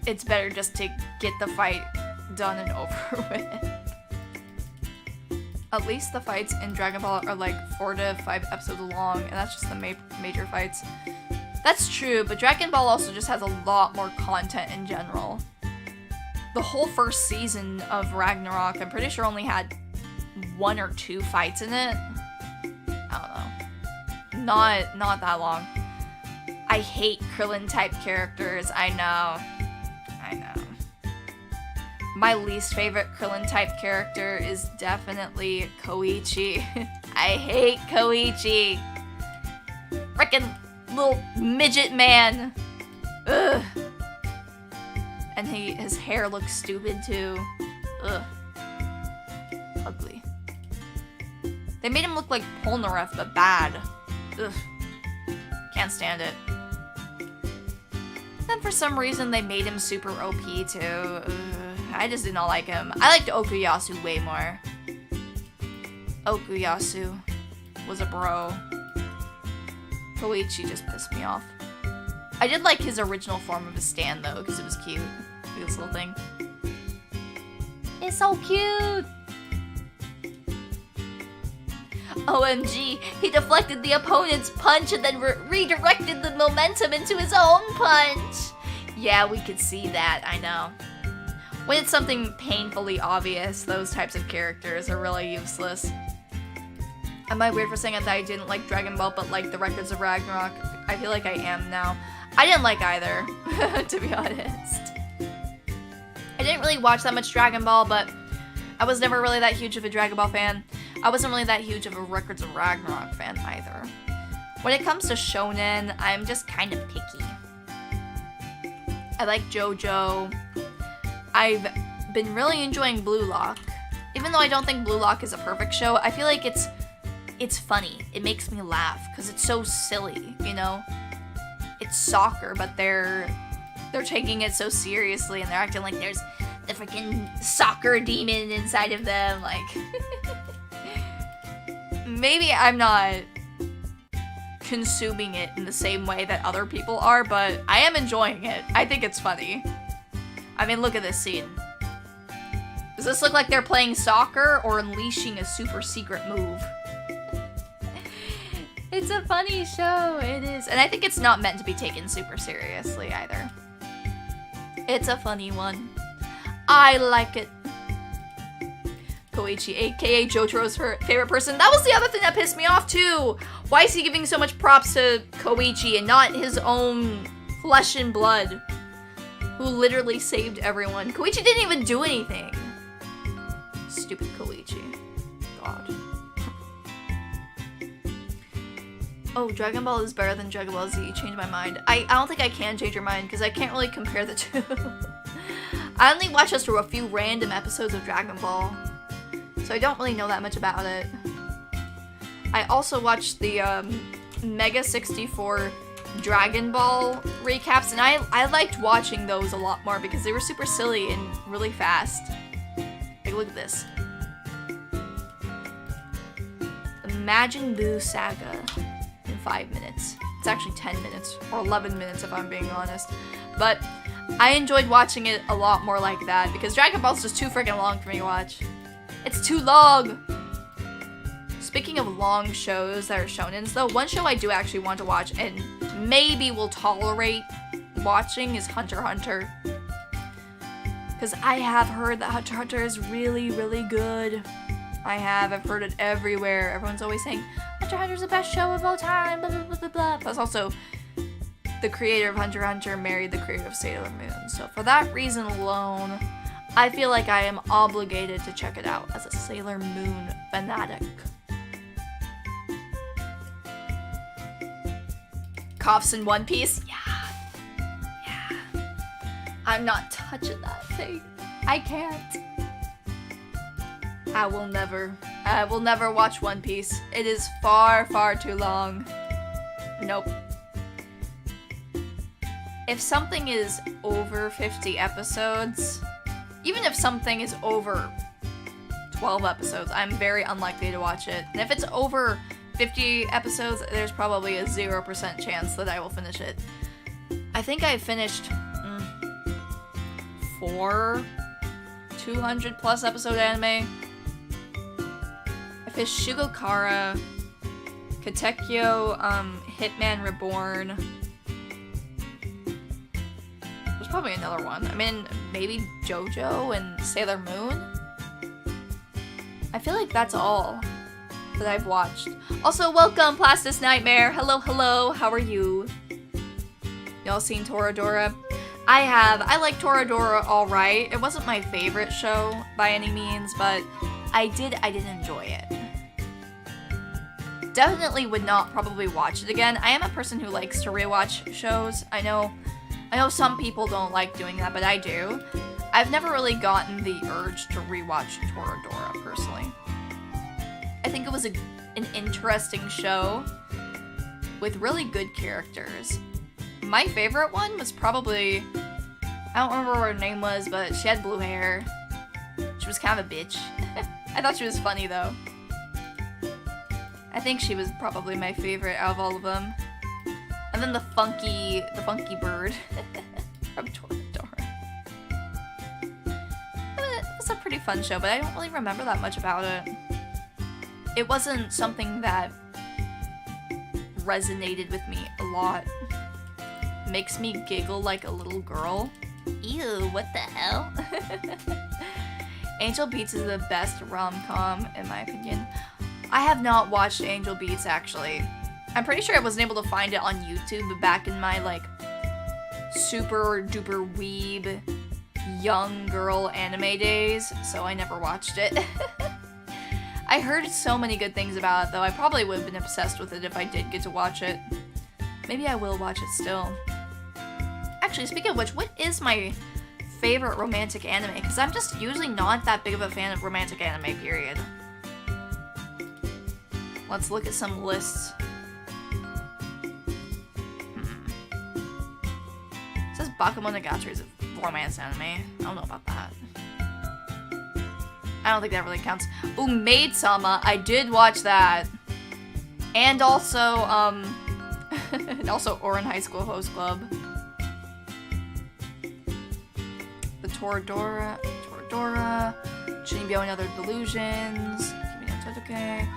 it's better just to get the fight done and over with. At least the fights in Dragon Ball are like 4 to 5 episodes long, and that's just the major fights. That's true, but Dragon Ball also just has a lot more content in general. The whole first season of Ragnarok, I'm pretty sure only had 1 or 2 fights in it. I don't know. Not that long. I hate Krillin-type characters, I know. My least favorite Krillin-type character is definitely Koichi. I hate Koichi. Frickin' little midget man. Ugh. And his hair looks stupid too. Ugh. Ugly. They made him look like Polnareff, but bad. Ugh. Can't stand it. Then for some reason they made him super OP too. Ugh. I just did not like him. I liked Okuyasu way more. Okuyasu was a bro. Koichi just pissed me off. I did like his original form of his stand though, because it was cute. This little thing. It's so cute! OMG, he deflected the opponent's punch and then redirected the momentum into his own punch! Yeah, we could see that, I know. When it's something painfully obvious, those types of characters are really useless. Am I weird for saying that I didn't like Dragon Ball but like the Records of Ragnarok? I feel like I am now. I didn't like either, to be honest. I didn't really watch that much Dragon Ball, but I was never really that huge of a Dragon Ball fan. I wasn't really that huge of a Records of Ragnarok fan either. When it comes to shonen, I'm just kind of picky. I like JoJo. I've been really enjoying Blue Lock. Even though I don't think Blue Lock is a perfect show, I feel like it's funny. It makes me laugh because it's so silly, you know? It's soccer, but they're taking it so seriously and they're acting like there's the freaking soccer demon inside of them, like maybe I'm not consuming it in the same way that other people are, but I am enjoying it. I think it's funny. I mean, look at this scene. Does this look like they're playing soccer or unleashing a super secret move? It's a funny show, it is. And I think it's not meant to be taken super seriously either. It's a funny one. I like it. Koichi, aka Jotaro's favorite person. That was the other thing that pissed me off too. Why is he giving so much props to Koichi and not his own flesh and blood, who literally saved everyone? Koichi didn't even do anything. Stupid Koichi. God. Oh, Dragon Ball is better than Dragon Ball Z. Changed my mind. I don't think I can change your mind because I can't really compare the two. I only watched just a few random episodes of Dragon Ball, so I don't really know that much about it. I also watched the Mega 64 Dragon Ball recaps, and I liked watching those a lot more because they were super silly and really fast. Like, look at this. The Majin Buu Saga in 5 minutes. It's actually 10 minutes, or 11 minutes if I'm being honest. But I enjoyed watching it a lot more like that because Dragon Ball's just too freaking long for me to watch. It's too long! Speaking of long shows that are shonens, though, one show I do actually want to watch and maybe will tolerate watching is Hunter x Hunter. Because I have heard that Hunter x Hunter is really, really good. I've heard it everywhere. Everyone's always saying, Hunter x Hunter's the best show of all time, blah, blah, blah, blah, blah. Plus also, the creator of Hunter x Hunter married the creator of Sailor Moon. So for that reason alone, I feel like I am obligated to check it out as a Sailor Moon fanatic. Coughs in One Piece? Yeah. I'm not touching that thing. I can't. I will never watch One Piece. It is far, far too long. Nope. If something is over 50 episodes, even if something is over 12 episodes, I'm very unlikely to watch it. And if it's over 50 episodes, there's probably a 0% chance that I will finish it. I think I finished 4 200 plus episode anime. I finished Shigokara, Katekyo, Hitman Reborn. There's probably another one. I mean, maybe JoJo and Sailor Moon? I feel like that's all that I've watched. Also, welcome, Plastis Nightmare. Hello, how are you? Y'all seen Toradora? I have. I like Toradora alright. It wasn't my favorite show by any means, but I did enjoy it. Definitely would not probably watch it again. I am a person who likes to rewatch shows. I know some people don't like doing that, but I do. I've never really gotten the urge to rewatch Toradora, personally. I think it was an interesting show with really good characters. My favorite one was probably, I don't remember what her name was, but she had blue hair. She was kind of a bitch. I thought she was funny though. I think she was probably my favorite out of all of them. And then the funky bird from Toradora. It was a pretty fun show, but I don't really remember that much about it. It wasn't something that resonated with me a lot. Makes me giggle like a little girl. Ew, what the hell? Angel Beats is the best rom-com, in my opinion. I have not watched Angel Beats, actually. I'm pretty sure I wasn't able to find it on YouTube back in my, like, super duper weeb young girl anime days, so I never watched it. I heard so many good things about it, though. I probably would have been obsessed with it if I did get to watch it. Maybe I will watch it still. Actually, speaking of which, what is my favorite romantic anime, because I'm just usually not that big of a fan of romantic anime, period. Let's look at some lists. It says Bakemonogatari is a romance anime. I don't know about that. I don't think that really counts. Ooh, Maid-sama, I did watch that. And also, and also Ouran High School Host Club. The Toradora, Shinbyo and Other Delusions, Kimi no Todoke.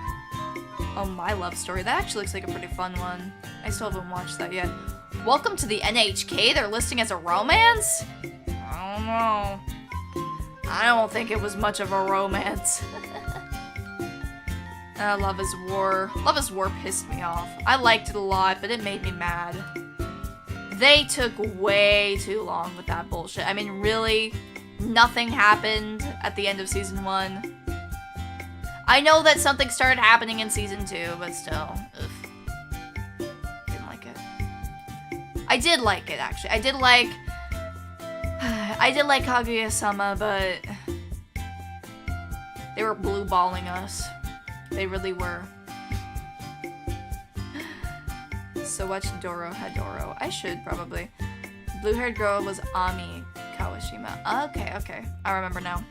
Oh, My Love Story. That actually looks like a pretty fun one. I still haven't watched that yet. Welcome to the NHK. They're listing as a romance? I don't know. I don't think it was much of a romance. Love is War. Love is War pissed me off. I liked it a lot, but it made me mad. They took way too long with that bullshit. I mean, really, nothing happened at the end of season 1. I know that something started happening in season 2, but still, ugh. Didn't like it. I did like it, actually. I did like Kaguya-sama, but they were blue-balling us. They really were. So watch Dorohedoro. I should, probably. Blue-haired girl was Ami Kawashima. Okay. I remember now.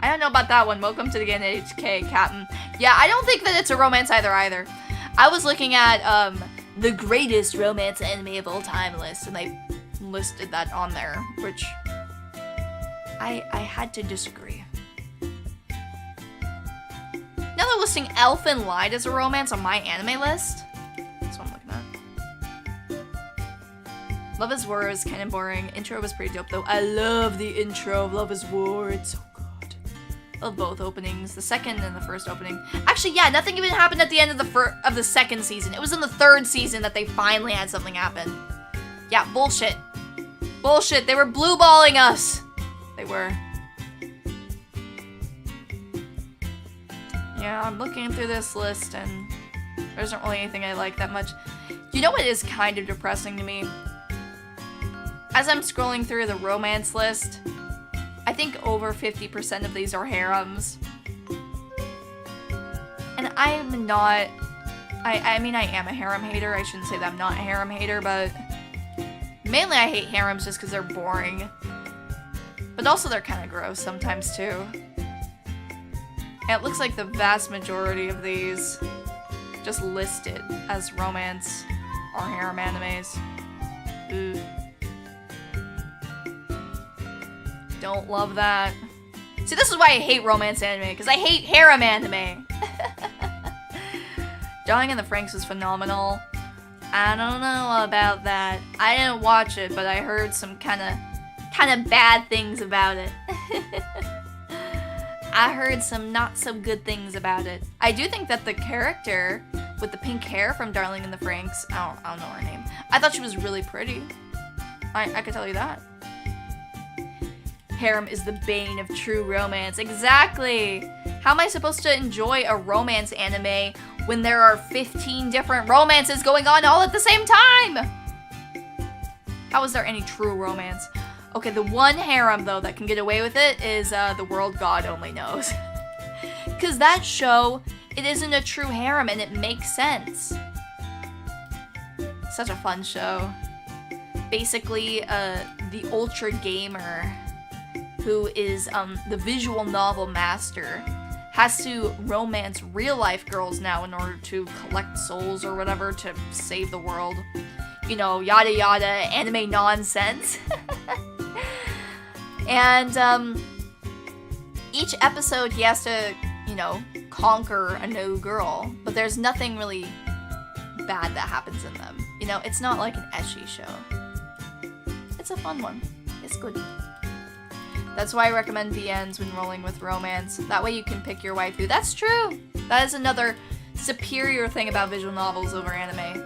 I don't know about that one. Welcome to the NHK, Captain. Yeah, I don't think that it's a romance either. I was looking at the greatest romance anime of all time list, and they listed that on there, which I had to disagree. Now they're listing Elfen Lied as a romance on my anime list. That's what I'm looking at. Love is War is kind of boring. Intro was pretty dope though. I love the intro of Love is War. It's so good. I love both openings, the second and the first opening. Actually, yeah, nothing even happened at the end of the second season. It was in the third season that they finally had something happen. Yeah, bullshit. Bullshit. They were blue balling us. They were. Yeah, I'm looking through this list and there isn't really anything I like that much. You know what is kind of depressing to me? As I'm scrolling through the romance list, I think over 50% of these are harems. And I'm not... I mean, I am a harem hater. I shouldn't say that I'm not a harem hater, but... Mainly I hate harems just because they're boring. But also they're kind of gross sometimes too. And it looks like the vast majority of these just listed as romance or harem animes. Ooh. Don't love that. See, this is why I hate romance anime, because I hate harem anime. Dying in the Franxx was phenomenal. I don't know about that. I didn't watch it, but I heard some kind of bad things about it. I heard some not so good things about it. I do think that the character with the pink hair from Darling in the Franxx, I don't know her name. I thought she was really pretty. I could tell you that. Harem is the bane of true romance. Exactly! How am I supposed to enjoy a romance anime when there are 15 different romances going on all at the same time? How is there any true romance? Okay, the one harem, though, that can get away with it is The World God Only Knows. Because that show, it isn't a true harem, and it makes sense. Such a fun show. Basically, the ultra gamer, who is the visual novel master, has to romance real-life girls now in order to collect souls or whatever to save the world. You know, yada yada, anime nonsense. And, each episode he has to, you know, conquer a new girl, but there's nothing really bad that happens in them. You know, it's not like an ecchi show. It's a fun one. It's good. That's why I recommend VNs when rolling with romance. That way you can pick your waifu. That's true! That is another superior thing about visual novels over anime.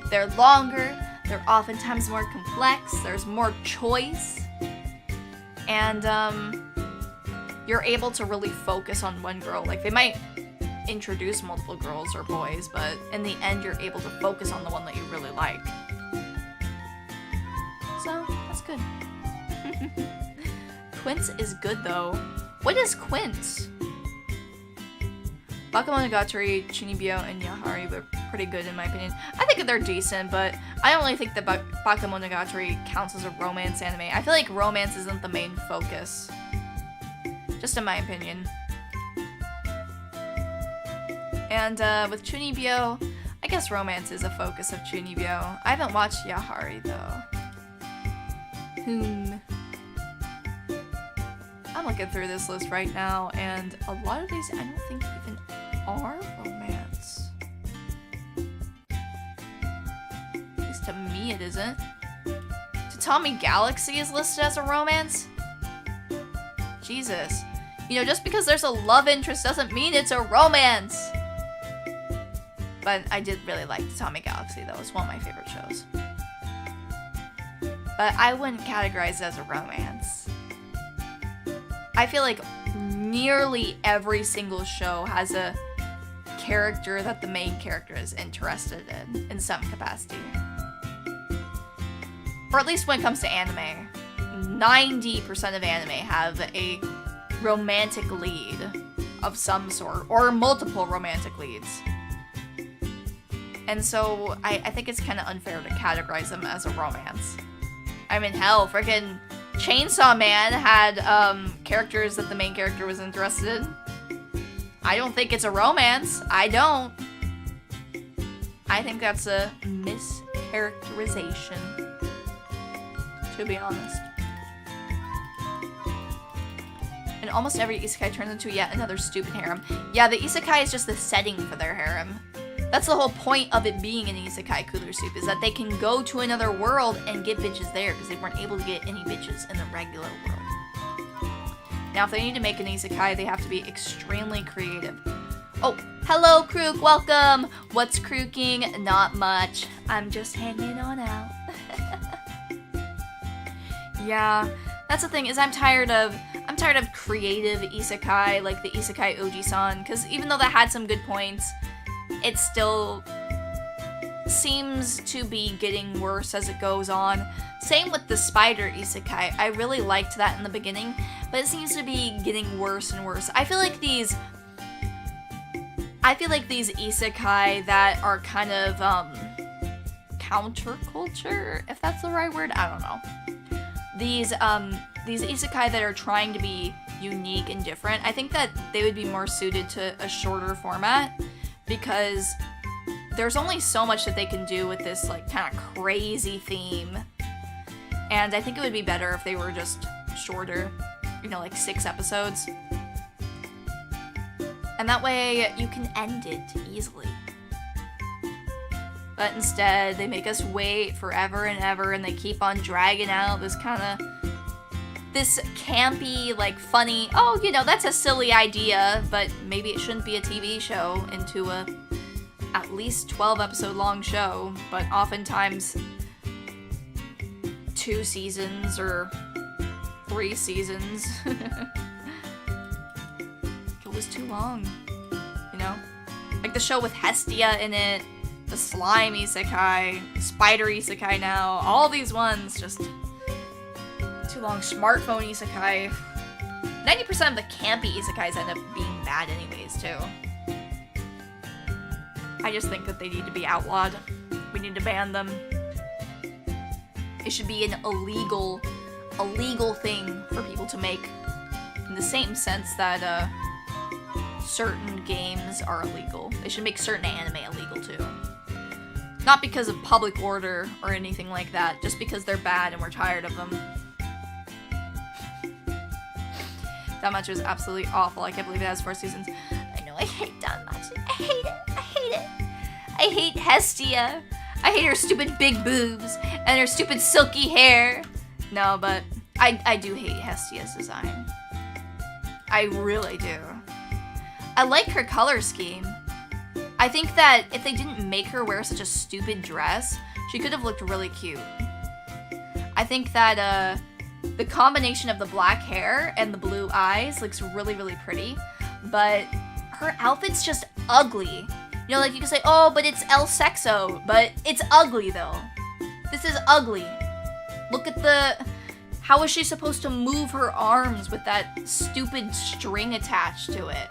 They're longer, they're oftentimes more complex, there's more choice, and you're able to really focus on one girl. Like, they might introduce multiple girls or boys, but in the end you're able to focus on the one that you really like. So, that's good. Quince is good though. What is Quince? Bakemonogatari, Chunibyo, and Yahari were pretty good in my opinion. I think that they're decent, but I don't really think that Bakemonogatari counts as a romance anime. I feel like romance isn't the main focus. Just in my opinion. And with Chunibyo, I guess romance is a focus of Chunibyo. I haven't watched Yahari though. I'm looking through this list right now, and a lot of these I don't think even are romance. At least to me it isn't. Tatami Galaxy is listed as a romance? Jesus. You know, just because there's a love interest doesn't mean it's a romance! But I did really like Tatami Galaxy though, it's one of my favorite shows. But I wouldn't categorize it as a romance. I feel like nearly every single show has a character that the main character is interested in some capacity. Or at least when it comes to anime. 90% of anime have a romantic lead of some sort, or multiple romantic leads. And so I think it's kind of unfair to categorize them as a romance. I mean, hell, freaking Chainsaw Man had characters that the main character was interested in. I don't think it's a romance. I don't. I think that's a mischaracterization, to be honest. And almost every isekai turns into yet another stupid harem. Yeah, the isekai is just the setting for their harem. That's the whole point of it being an isekai cooler soup, is that they can go to another world and get bitches there, because they weren't able to get any bitches in the regular world. Now, if they need to make an isekai, they have to be extremely creative. Oh, hello, Krook, welcome! What's crooking? Not much. I'm just hanging on out. Yeah, that's the thing, is I'm tired of creative isekai, like the Isekai Oji-san, because even though that had some good points, it still seems to be getting worse as it goes on. Same with the spider isekai. I really liked that in the beginning, but it seems to be getting worse and worse. I feel like these isekai that are kind of counterculture, if that's the right word, I don't know. These isekai that are trying to be unique and different, I think that they would be more suited to a shorter format, because there's only so much that they can do with this like kind of crazy theme. And I think it would be better if they were just shorter, you know, like 6 episodes. And that way you can end it easily. But instead, they make us wait forever and ever, and they keep on dragging out this campy, like, funny, oh, you know, that's a silly idea, but maybe it shouldn't be a TV show, into a at least 12 episode long show, but oftentimes 2 seasons or 3 seasons. It was too long, you know? Like the show with Hestia in it, the slime isekai, spider isekai now, all these ones just too long. Smartphone isekai. 90% of the campy isekais end up being bad anyways, too. I just think that they need to be outlawed. We need to ban them. It should be an illegal thing for people to make, in the same sense that certain games are illegal. They should make certain anime illegal too. Not because of public order or anything like that, just because they're bad and we're tired of them. Danmachi was absolutely awful. I can't believe it has 4 seasons. I know, I hate Danmachi. I hate it. I hate it. I hate Hestia. I hate her stupid big boobs and her stupid silky hair. No, but I do hate Hestia's design. I really do. I like her color scheme. I think that if they didn't make her wear such a stupid dress, she could have looked really cute. I think that the combination of the black hair and the blue eyes looks really, really pretty, but her outfit's just ugly. You know, like you can say, oh, but it's El Sexo, but it's ugly though. This is ugly. Look at How is she supposed to move her arms with that stupid string attached to it?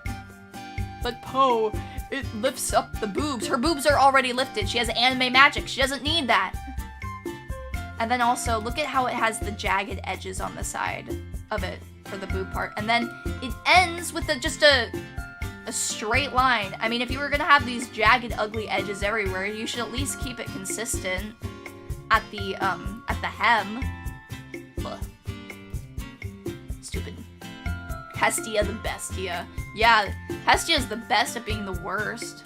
But Po, it lifts up the boobs. Her boobs are already lifted. She has anime magic. She doesn't need that. And then also, look at how it has the jagged edges on the side of it for the boob part. And then it ends with just a straight line. I mean, if you were gonna have these jagged, ugly edges everywhere, you should at least keep it consistent at the hem. Ugh. Stupid. Hestia the bestia. Yeah, Hestia's the best at being the worst.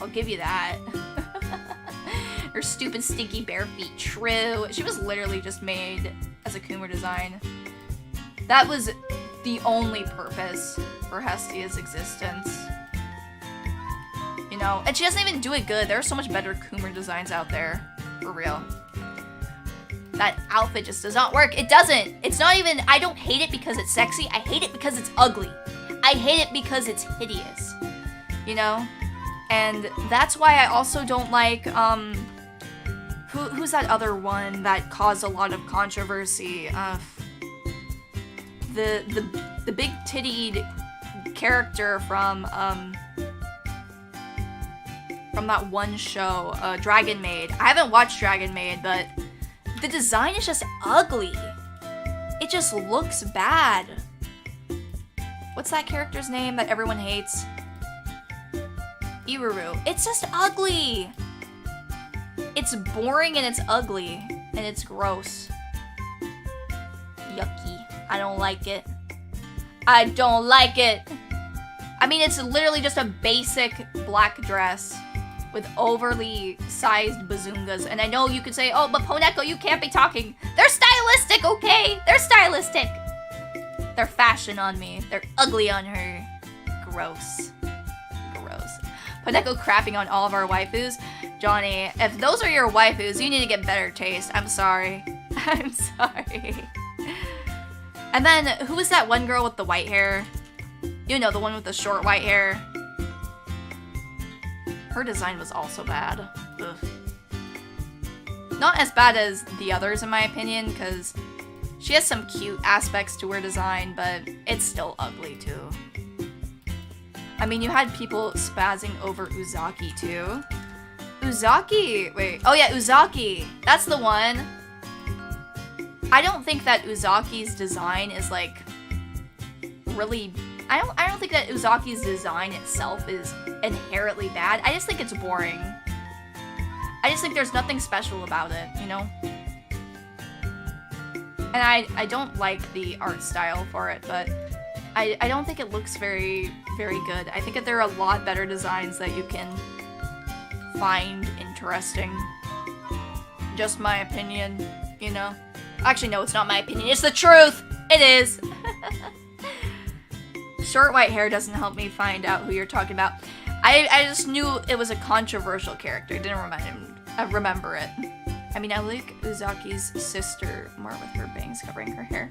I'll give you that. Her stupid stinky bare feet. True. She was literally just made as a Coomer design. That was the only purpose for Hestia's existence. You know, and she doesn't even do it good. There are so much better Coomer designs out there. For real. That outfit just does not work. It doesn't. It's not even, I don't hate it because it's sexy. I hate it because it's ugly. I hate it because it's hideous. You know? And that's why I also don't like, who's that other one that caused a lot of controversy? The big tittied character from that one show, Dragon Maid. I haven't watched Dragon Maid, but the design is just ugly. It just looks bad. What's that character's name that everyone hates? Iruru. It's just ugly. It's boring and it's ugly. And it's gross. Yucky. I don't like it. I don't like it. I mean, it's literally just a basic black dress with overly sized bazungas. And I know you could say, oh, but Poneko, you can't be talking. They're stylistic, okay? They're stylistic. They're fashion on me. They're ugly on her. Gross. Gross. Poneko crapping on all of our waifus. Johnny, if those are your waifus, you need to get better taste. I'm sorry. I'm sorry. And then, who was that one girl with the white hair? You know, the one with the short white hair. Her design was also bad. Ugh. Not as bad as the others, in my opinion, because she has some cute aspects to her design, but it's still ugly, too. I mean, you had people spazzing over Uzaki, too. Uzaki! Wait. Oh, yeah, Uzaki! That's the one! I don't think that Uzaki's design is, like, really... I don't think that Uzaki's design itself is inherently bad. I just think it's boring. I just think there's nothing special about it, you know? And I don't like the art style for it, but I don't think it looks very, very good. I think that there are a lot better designs that you can find interesting. Just my opinion, you know? Actually, no, it's not my opinion. It's the truth! It is! Short white hair doesn't help me find out who you're talking about. I just knew it was a controversial character. Didn't remember it. I mean, I like Uzaki's sister more with her bangs covering her hair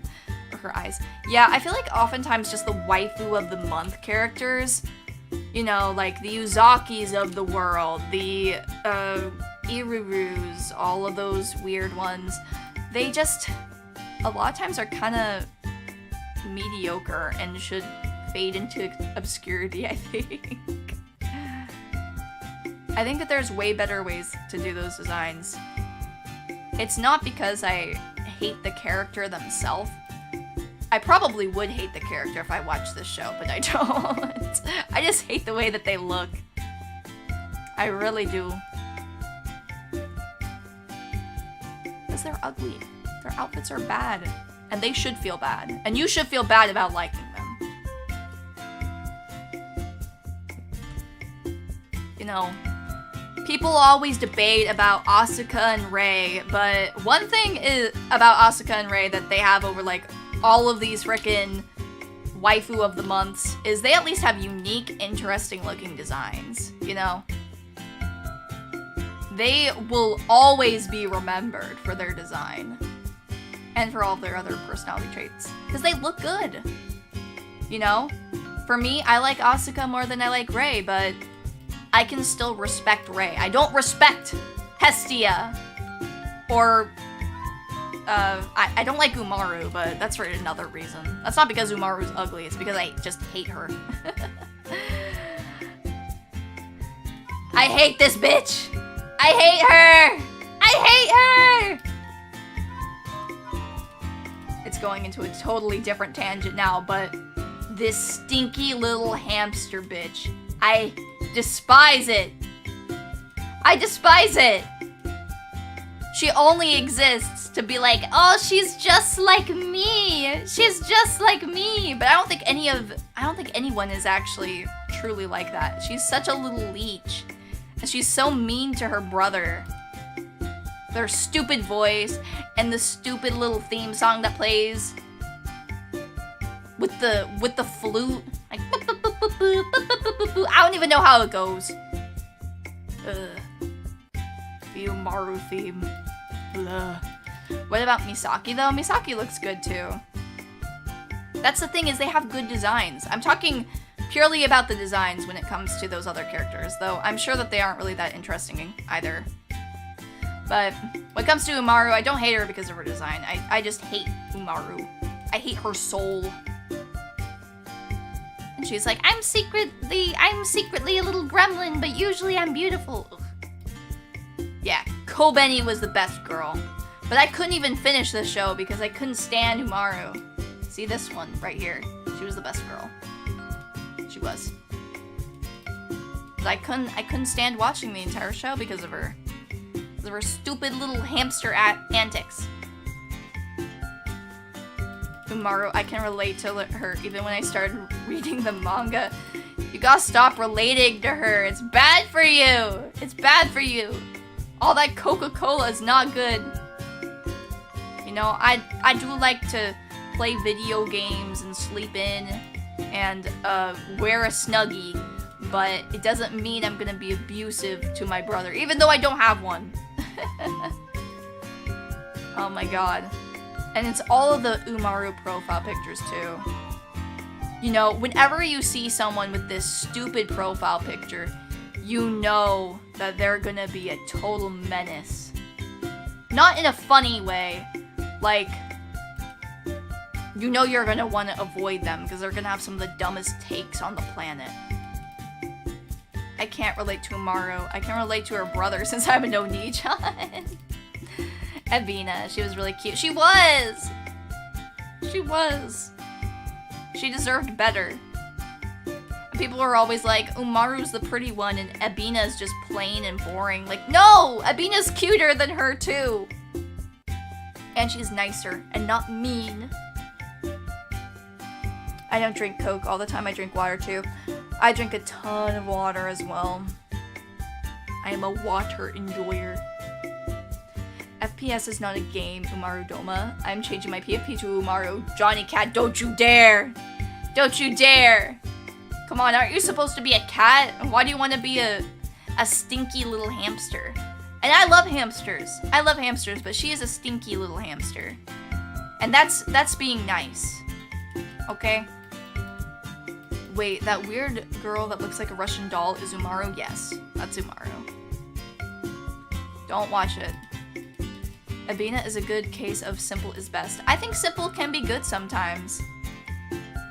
or her eyes. Yeah, I feel like oftentimes just the waifu of the month characters, you know, like the Uzakis of the world, the Irurus, all of those weird ones, they just a lot of times are kind of mediocre and should fade into obscurity, I think. I think that there's way better ways to do those designs. It's not because I hate the character themselves. I probably would hate the character if I watched this show, but I don't. I just hate the way that they look. I really do. Because they're ugly. Their outfits are bad. And they should feel bad. And you should feel bad about liking them. You know, people always debate about Asuka and Rei, but one thing is about Asuka and Rei that they have over, like, all of these frickin' waifu of the months is they at least have unique, interesting looking designs, you know? They will always be remembered for their design. And for all of their other personality traits. Because they look good. You know? For me, I like Asuka more than I like Rei, but I can still respect Rei. I don't respect Hestia or I don't like Umaru, but that's for another reason. That's not because Umaru's ugly, it's because I just hate her. I hate this bitch! I hate her! I hate her! It's going into a totally different tangent now, but this stinky little hamster bitch. I despise it. I despise it. She only exists to be like, oh, she's just like me. She's just like me. But I don't think anyone is actually truly like that. She's such a little leech. And she's so mean to her brother. Their stupid voice and the stupid little theme song that plays with the flute. Like, I don't even know how it goes. The Umaru theme. Blah. What about Misaki though? Misaki looks good too. That's the thing, is they have good designs. I'm talking purely about the designs when it comes to those other characters, though I'm sure that they aren't really that interesting either. But when it comes to Umaru, I don't hate her because of her design. I just hate Umaru. I hate her soul. And she's like, I'm secretly a little gremlin, but usually I'm beautiful. Ugh. Yeah, Kobeni was the best girl. But I couldn't even finish this show because I couldn't stand Umaru. See this one right here? She was the best girl. She was. But I couldn't stand watching the entire show because of her. Because of her stupid little hamster antics. Umaru, I can relate to her even when I started reading the manga. You gotta stop relating to her. It's bad for you. It's bad for you. All that Coca-Cola is not good. You know, I do like to play video games and sleep in and wear a Snuggie, but it doesn't mean I'm gonna be abusive to my brother, even though I don't have one. Oh my god. And it's all of the Umaru profile pictures too. You know, whenever you see someone with this stupid profile picture, you know that they're gonna be a total menace. Not in a funny way, like, you know you're gonna want to avoid them because they're gonna have some of the dumbest takes on the planet. I can't relate to Umaru. I can relate to her brother since I'm an Oni-chan. Ebina, she was really cute. She was! She was. She deserved better. People are always like, Umaru's the pretty one and Ebina's just plain and boring. Like, no! Ebina's cuter than her too! And she's nicer and not mean. I don't drink Coke all the time, I drink water too. I drink a ton of water as well. I am a water enjoyer. FPS is not a game, Umaru Doma. I'm changing my PFP to Umaru. Johnny Cat, don't you dare! Don't you dare! Come on, aren't you supposed to be a cat? Why do you want to be a stinky little hamster? And I love hamsters. I love hamsters, but she is a stinky little hamster. And that's being nice. Okay? Wait, that weird girl that looks like a Russian doll is Umaru? Yes, that's Umaru. Don't watch it. Ebina is a good case of simple is best. I think simple can be good sometimes.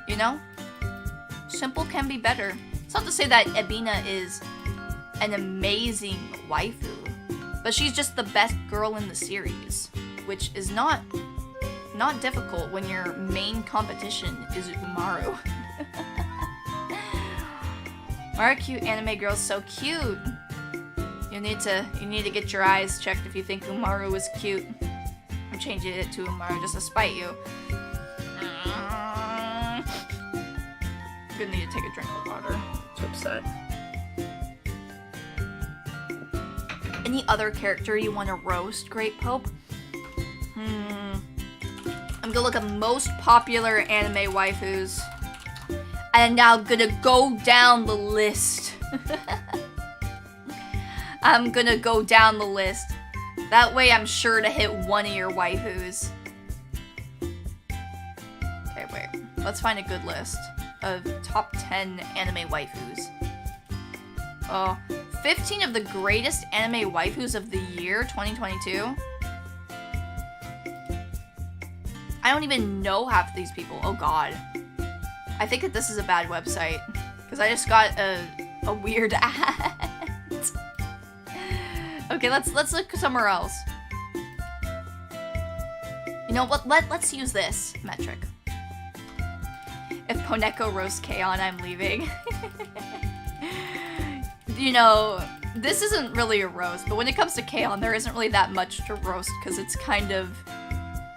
You know? Simple can be better. It's not to say that Ebina is an amazing waifu, but she's just the best girl in the series, which is not difficult when your main competition is Umaru. Why are cute anime girls so cute? You need to get your eyes checked if you think Umaru is cute. I'm changing it to Umaru just to spite you. I'm gonna need to take a drink of water. I'm too upset. Any other character you want to roast, Great Pope? I'm gonna look at most popular anime waifus. And now I'm gonna go down the list. I'm gonna go down the list. That way I'm sure to hit one of your waifus. Okay, wait. Let's find a good list of top 10 anime waifus. 15 of the greatest anime waifus of the year, 2022. I don't even know half of these people. Oh god. I think that this is a bad website. Because I just got a weird ad. Okay, let's look somewhere else. You know what? Let's use this metric. If Poneko roasts K-On, I'm leaving. You know, this isn't really a roast, but when it comes to K-On, there isn't really that much to roast because it's kind of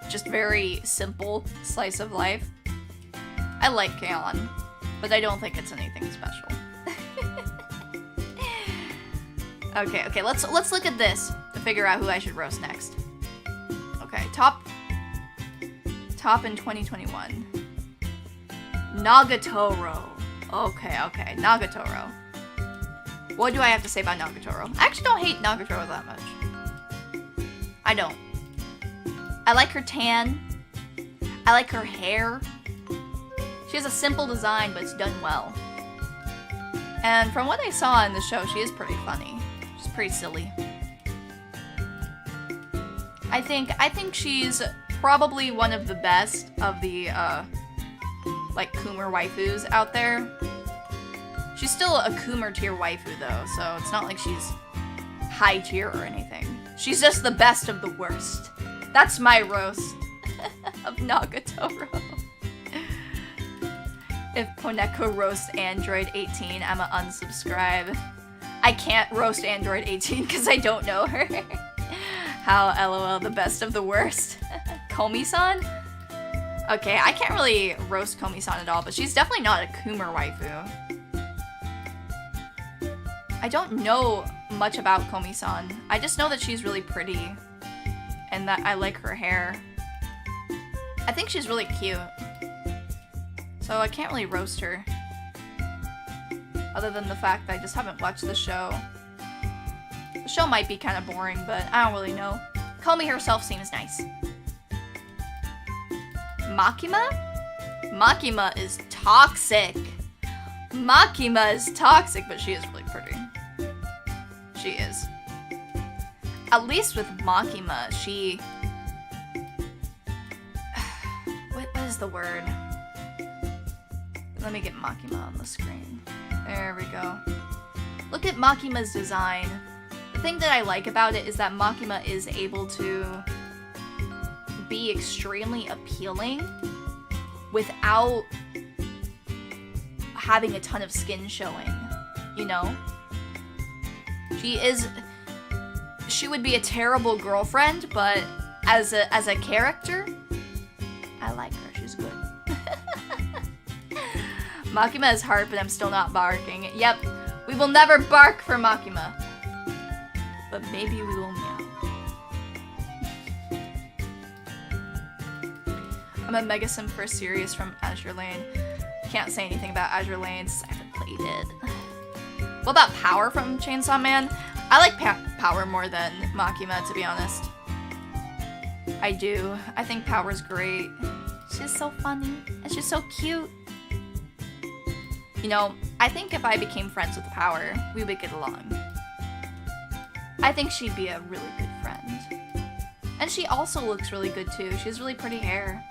just very simple slice of life. I like K-On, but I don't think it's anything special. Okay, let's look at this to figure out who I should roast next. Okay, top in 2021. Nagatoro. Okay, Nagatoro. What do I have to say about Nagatoro? I actually don't hate Nagatoro that much. I don't. I like her tan. I like her hair. She has a simple design, but it's done well. And from what I saw in the show, she is pretty funny. She's pretty silly. I think she's probably one of the best of the, like, Coomer waifus out there. She's still a Coomer tier waifu, though, so it's not like she's high tier or anything. She's just the best of the worst. That's my roast of Nagatoro. If Poneko roasts Android 18, I'ma unsubscribe. I can't roast Android 18 because I don't know her. How LOL, the best of the worst. Komi-san? Okay, I can't really roast Komi-san at all, but she's definitely not a Coomer waifu. I don't know much about Komi-san. I just know that she's really pretty. And that I like her hair. I think she's really cute. So I can't really roast her. Other than the fact that I just haven't watched the show. The show might be kind of boring, but I don't really know. Komi herself seems nice. Makima? Makima is toxic. Makima is toxic, but she is really pretty. She is. At least with Makima, she... What is the word? Let me get Makima on the screen. There we go. Look at Makima's design. The thing that I like about it is that Makima is able to be extremely appealing without having a ton of skin showing, you know? She would be a terrible girlfriend, but as a character, I like her. She's good. Makima is hard, but I'm still not barking. Yep, we will never bark for Makima. But maybe we will meow. I'm a mega sim for a series from Azure Lane. Can't say anything about Azure Lane since I haven't played it. What about Power from Chainsaw Man? I like Power more than Makima, to be honest. I do. I think Power's great. She's so funny, and she's so cute. You know, I think if I became friends with Power, we would get along. I think she'd be a really good friend. And she also looks really good too. She has really pretty hair.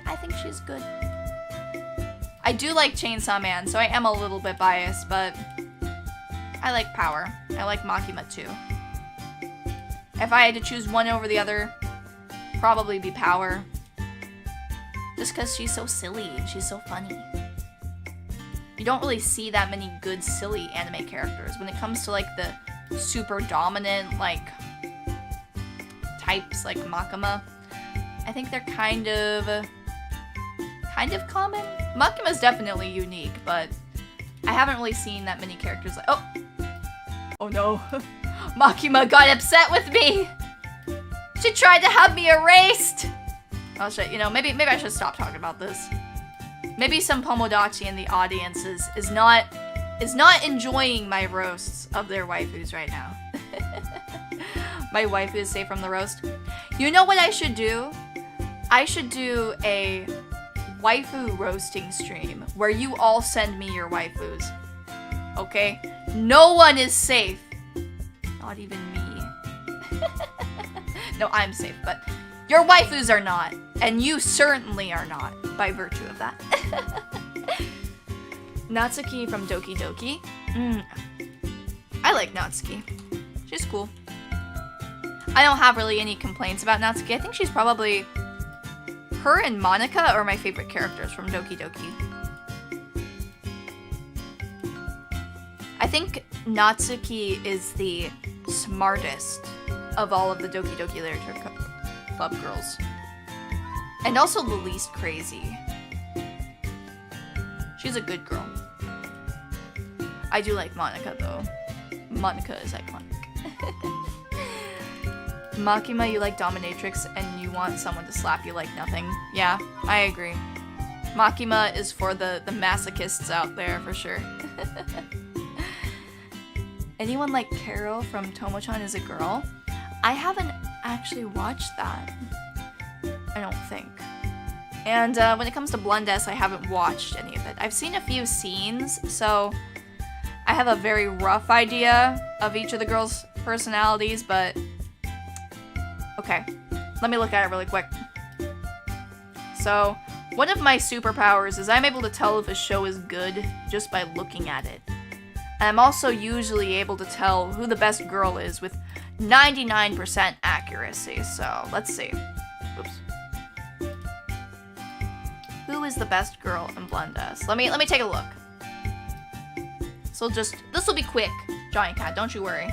I think she's good. I do like Chainsaw Man, so I am a little bit biased, but I like Power. I like Makima too. If I had to choose one over the other, probably be Power. Just because she's so silly and she's so funny. You don't really see that many good silly anime characters. When it comes to like the super dominant like types like Makima, I think they're kind of common. Makima's definitely unique, but I haven't really seen that many characters like oh no. Makima got upset with me. She tried to have me erased. Oh shit, you know, maybe I should stop talking about this. Maybe some Pomodachi in the audience is not enjoying my roasts of their waifus right now. My waifu is safe from the roast. You know what I should do? I should do a waifu roasting stream where you all send me your waifus. Okay? No one is safe. Not even me. No, I'm safe, but Your waifus are not, and you certainly are not, by virtue of that. Natsuki from Doki Doki. I like Natsuki. She's cool. I don't have really any complaints about Natsuki. I think she's probably... Her and Monica are my favorite characters from Doki Doki. I think Natsuki is the smartest of all of the Doki Doki Literature Club girls. And also the least crazy. She's a good girl. I do like Monica though. Monica is iconic. Makima, you like dominatrix and you want someone to slap you like nothing. Yeah, I agree. Makima is for the masochists out there for sure. Anyone like Carol from Tomo-chan is a Girl? I haven't actually watched that. I don't think. And when it comes to Blundes, I haven't watched any of it. I've seen a few scenes, so I have a very rough idea of each of the girls' personalities, but... Okay, let me look at it really quick. So, one of my superpowers is I'm able to tell if a show is good just by looking at it. And I'm also usually able to tell who the best girl is with 99% accuracy, so let's see. Oops. Who is the best girl in Blundes? Let me take a look. So this will be quick, Johnny Cat, don't you worry.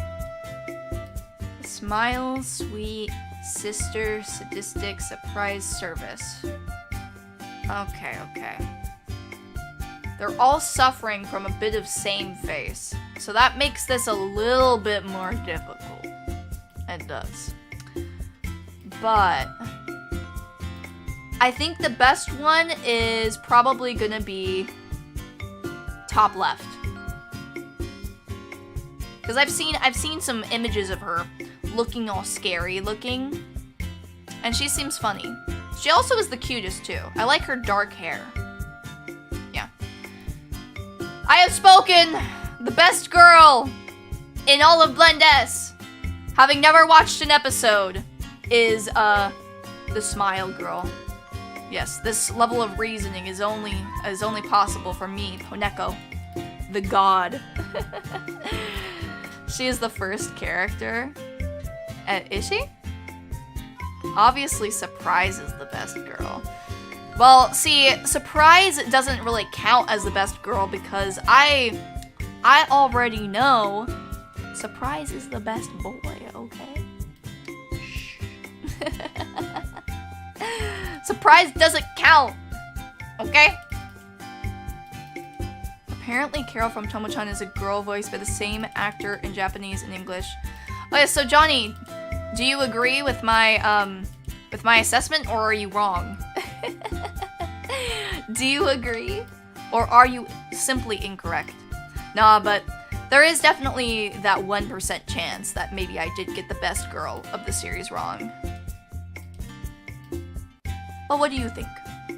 Smile, sweet, sister, sadistic, surprise, service. Okay. They're all suffering from a bit of same face, so that makes this a little bit more difficult. It does. But I think the best one is probably gonna be top left. Because I've seen some images of her looking all scary looking, and she seems funny. She also is the cutest too. I like her dark hair. Yeah. I have spoken! The best girl in all of Blundes, having never watched an episode, is the Smile Girl. Yes, this level of reasoning is only possible for me, Poneko, the god. She is the first character. Is she? Obviously, Surprise is the best girl. Well, see, Surprise doesn't really count as the best girl because I already know Surprise is the best boy, okay? Shh. Surprise doesn't count, okay? Apparently, Carol from Tomo-chan is a girl voiced by the same actor in Japanese and English. Okay, so Johnny, do you agree with my assessment, or are you wrong? Do you agree? Or are you simply incorrect? Nah, but there is definitely that 1% chance that maybe I did get the best girl of the series wrong. Well, what do you think?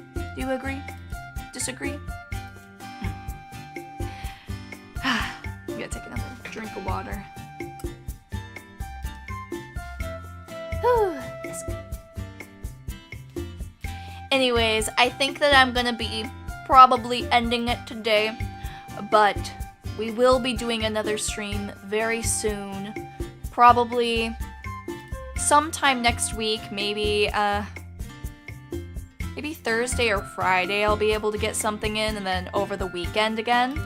Do you agree? Disagree? I'm gonna take another drink of water. Whew, that's good. Anyways, I think that I'm gonna be probably ending it today, but we will be doing another stream very soon. Probably sometime next week, maybe Thursday or Friday I'll be able to get something in, and then over the weekend again.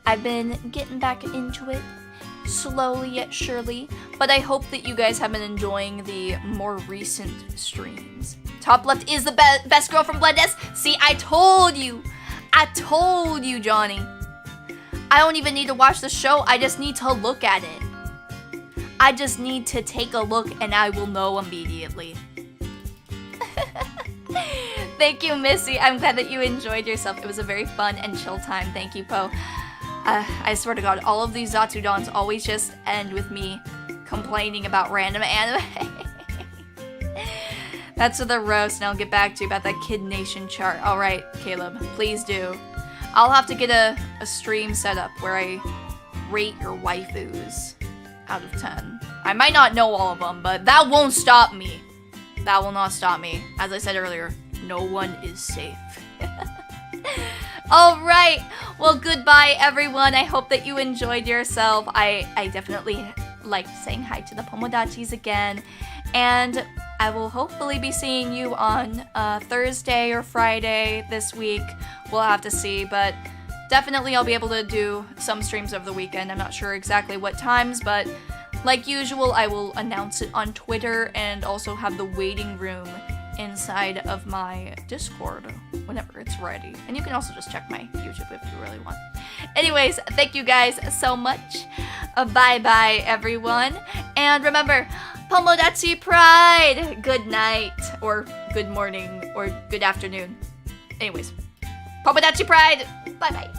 I've been getting back into it, slowly yet surely, but I hope that you guys have been enjoying the more recent streams. Top left is the best girl from Blundes. See, I told you, Johnny. I don't even need to watch the show, I just need to look at it. I just need to take a look and I will know immediately. Thank you, Missy. I'm glad that you enjoyed yourself. It was a very fun and chill time. Thank you, Po. I swear to God, all of these Zatsudons always just end with me complaining about random anime. That's for the roast, and I'll get back to you about that Kid Nation chart. Alright, Caleb, please do. I'll have to get a stream set up where I rate your waifus out of 10. I might not know all of them, but that won't stop me. that will not stop me. As I said earlier, no one is safe. Alright, well goodbye everyone. I hope that you enjoyed yourself. I definitely liked saying hi to the Pomodachis again. And I will hopefully be seeing you on Thursday or Friday this week. We'll have to see, but definitely I'll be able to do some streams over the weekend. I'm not sure exactly what times, but like usual, I will announce it on Twitter and also have the waiting room inside of my Discord whenever it's ready. And you can also just check my YouTube if you really want. Anyways, thank you guys so much. Bye-bye, everyone. And remember, Pomodachi Pride! Good night, or good morning, or good afternoon. Anyways, Pomodachi Pride! Bye-bye.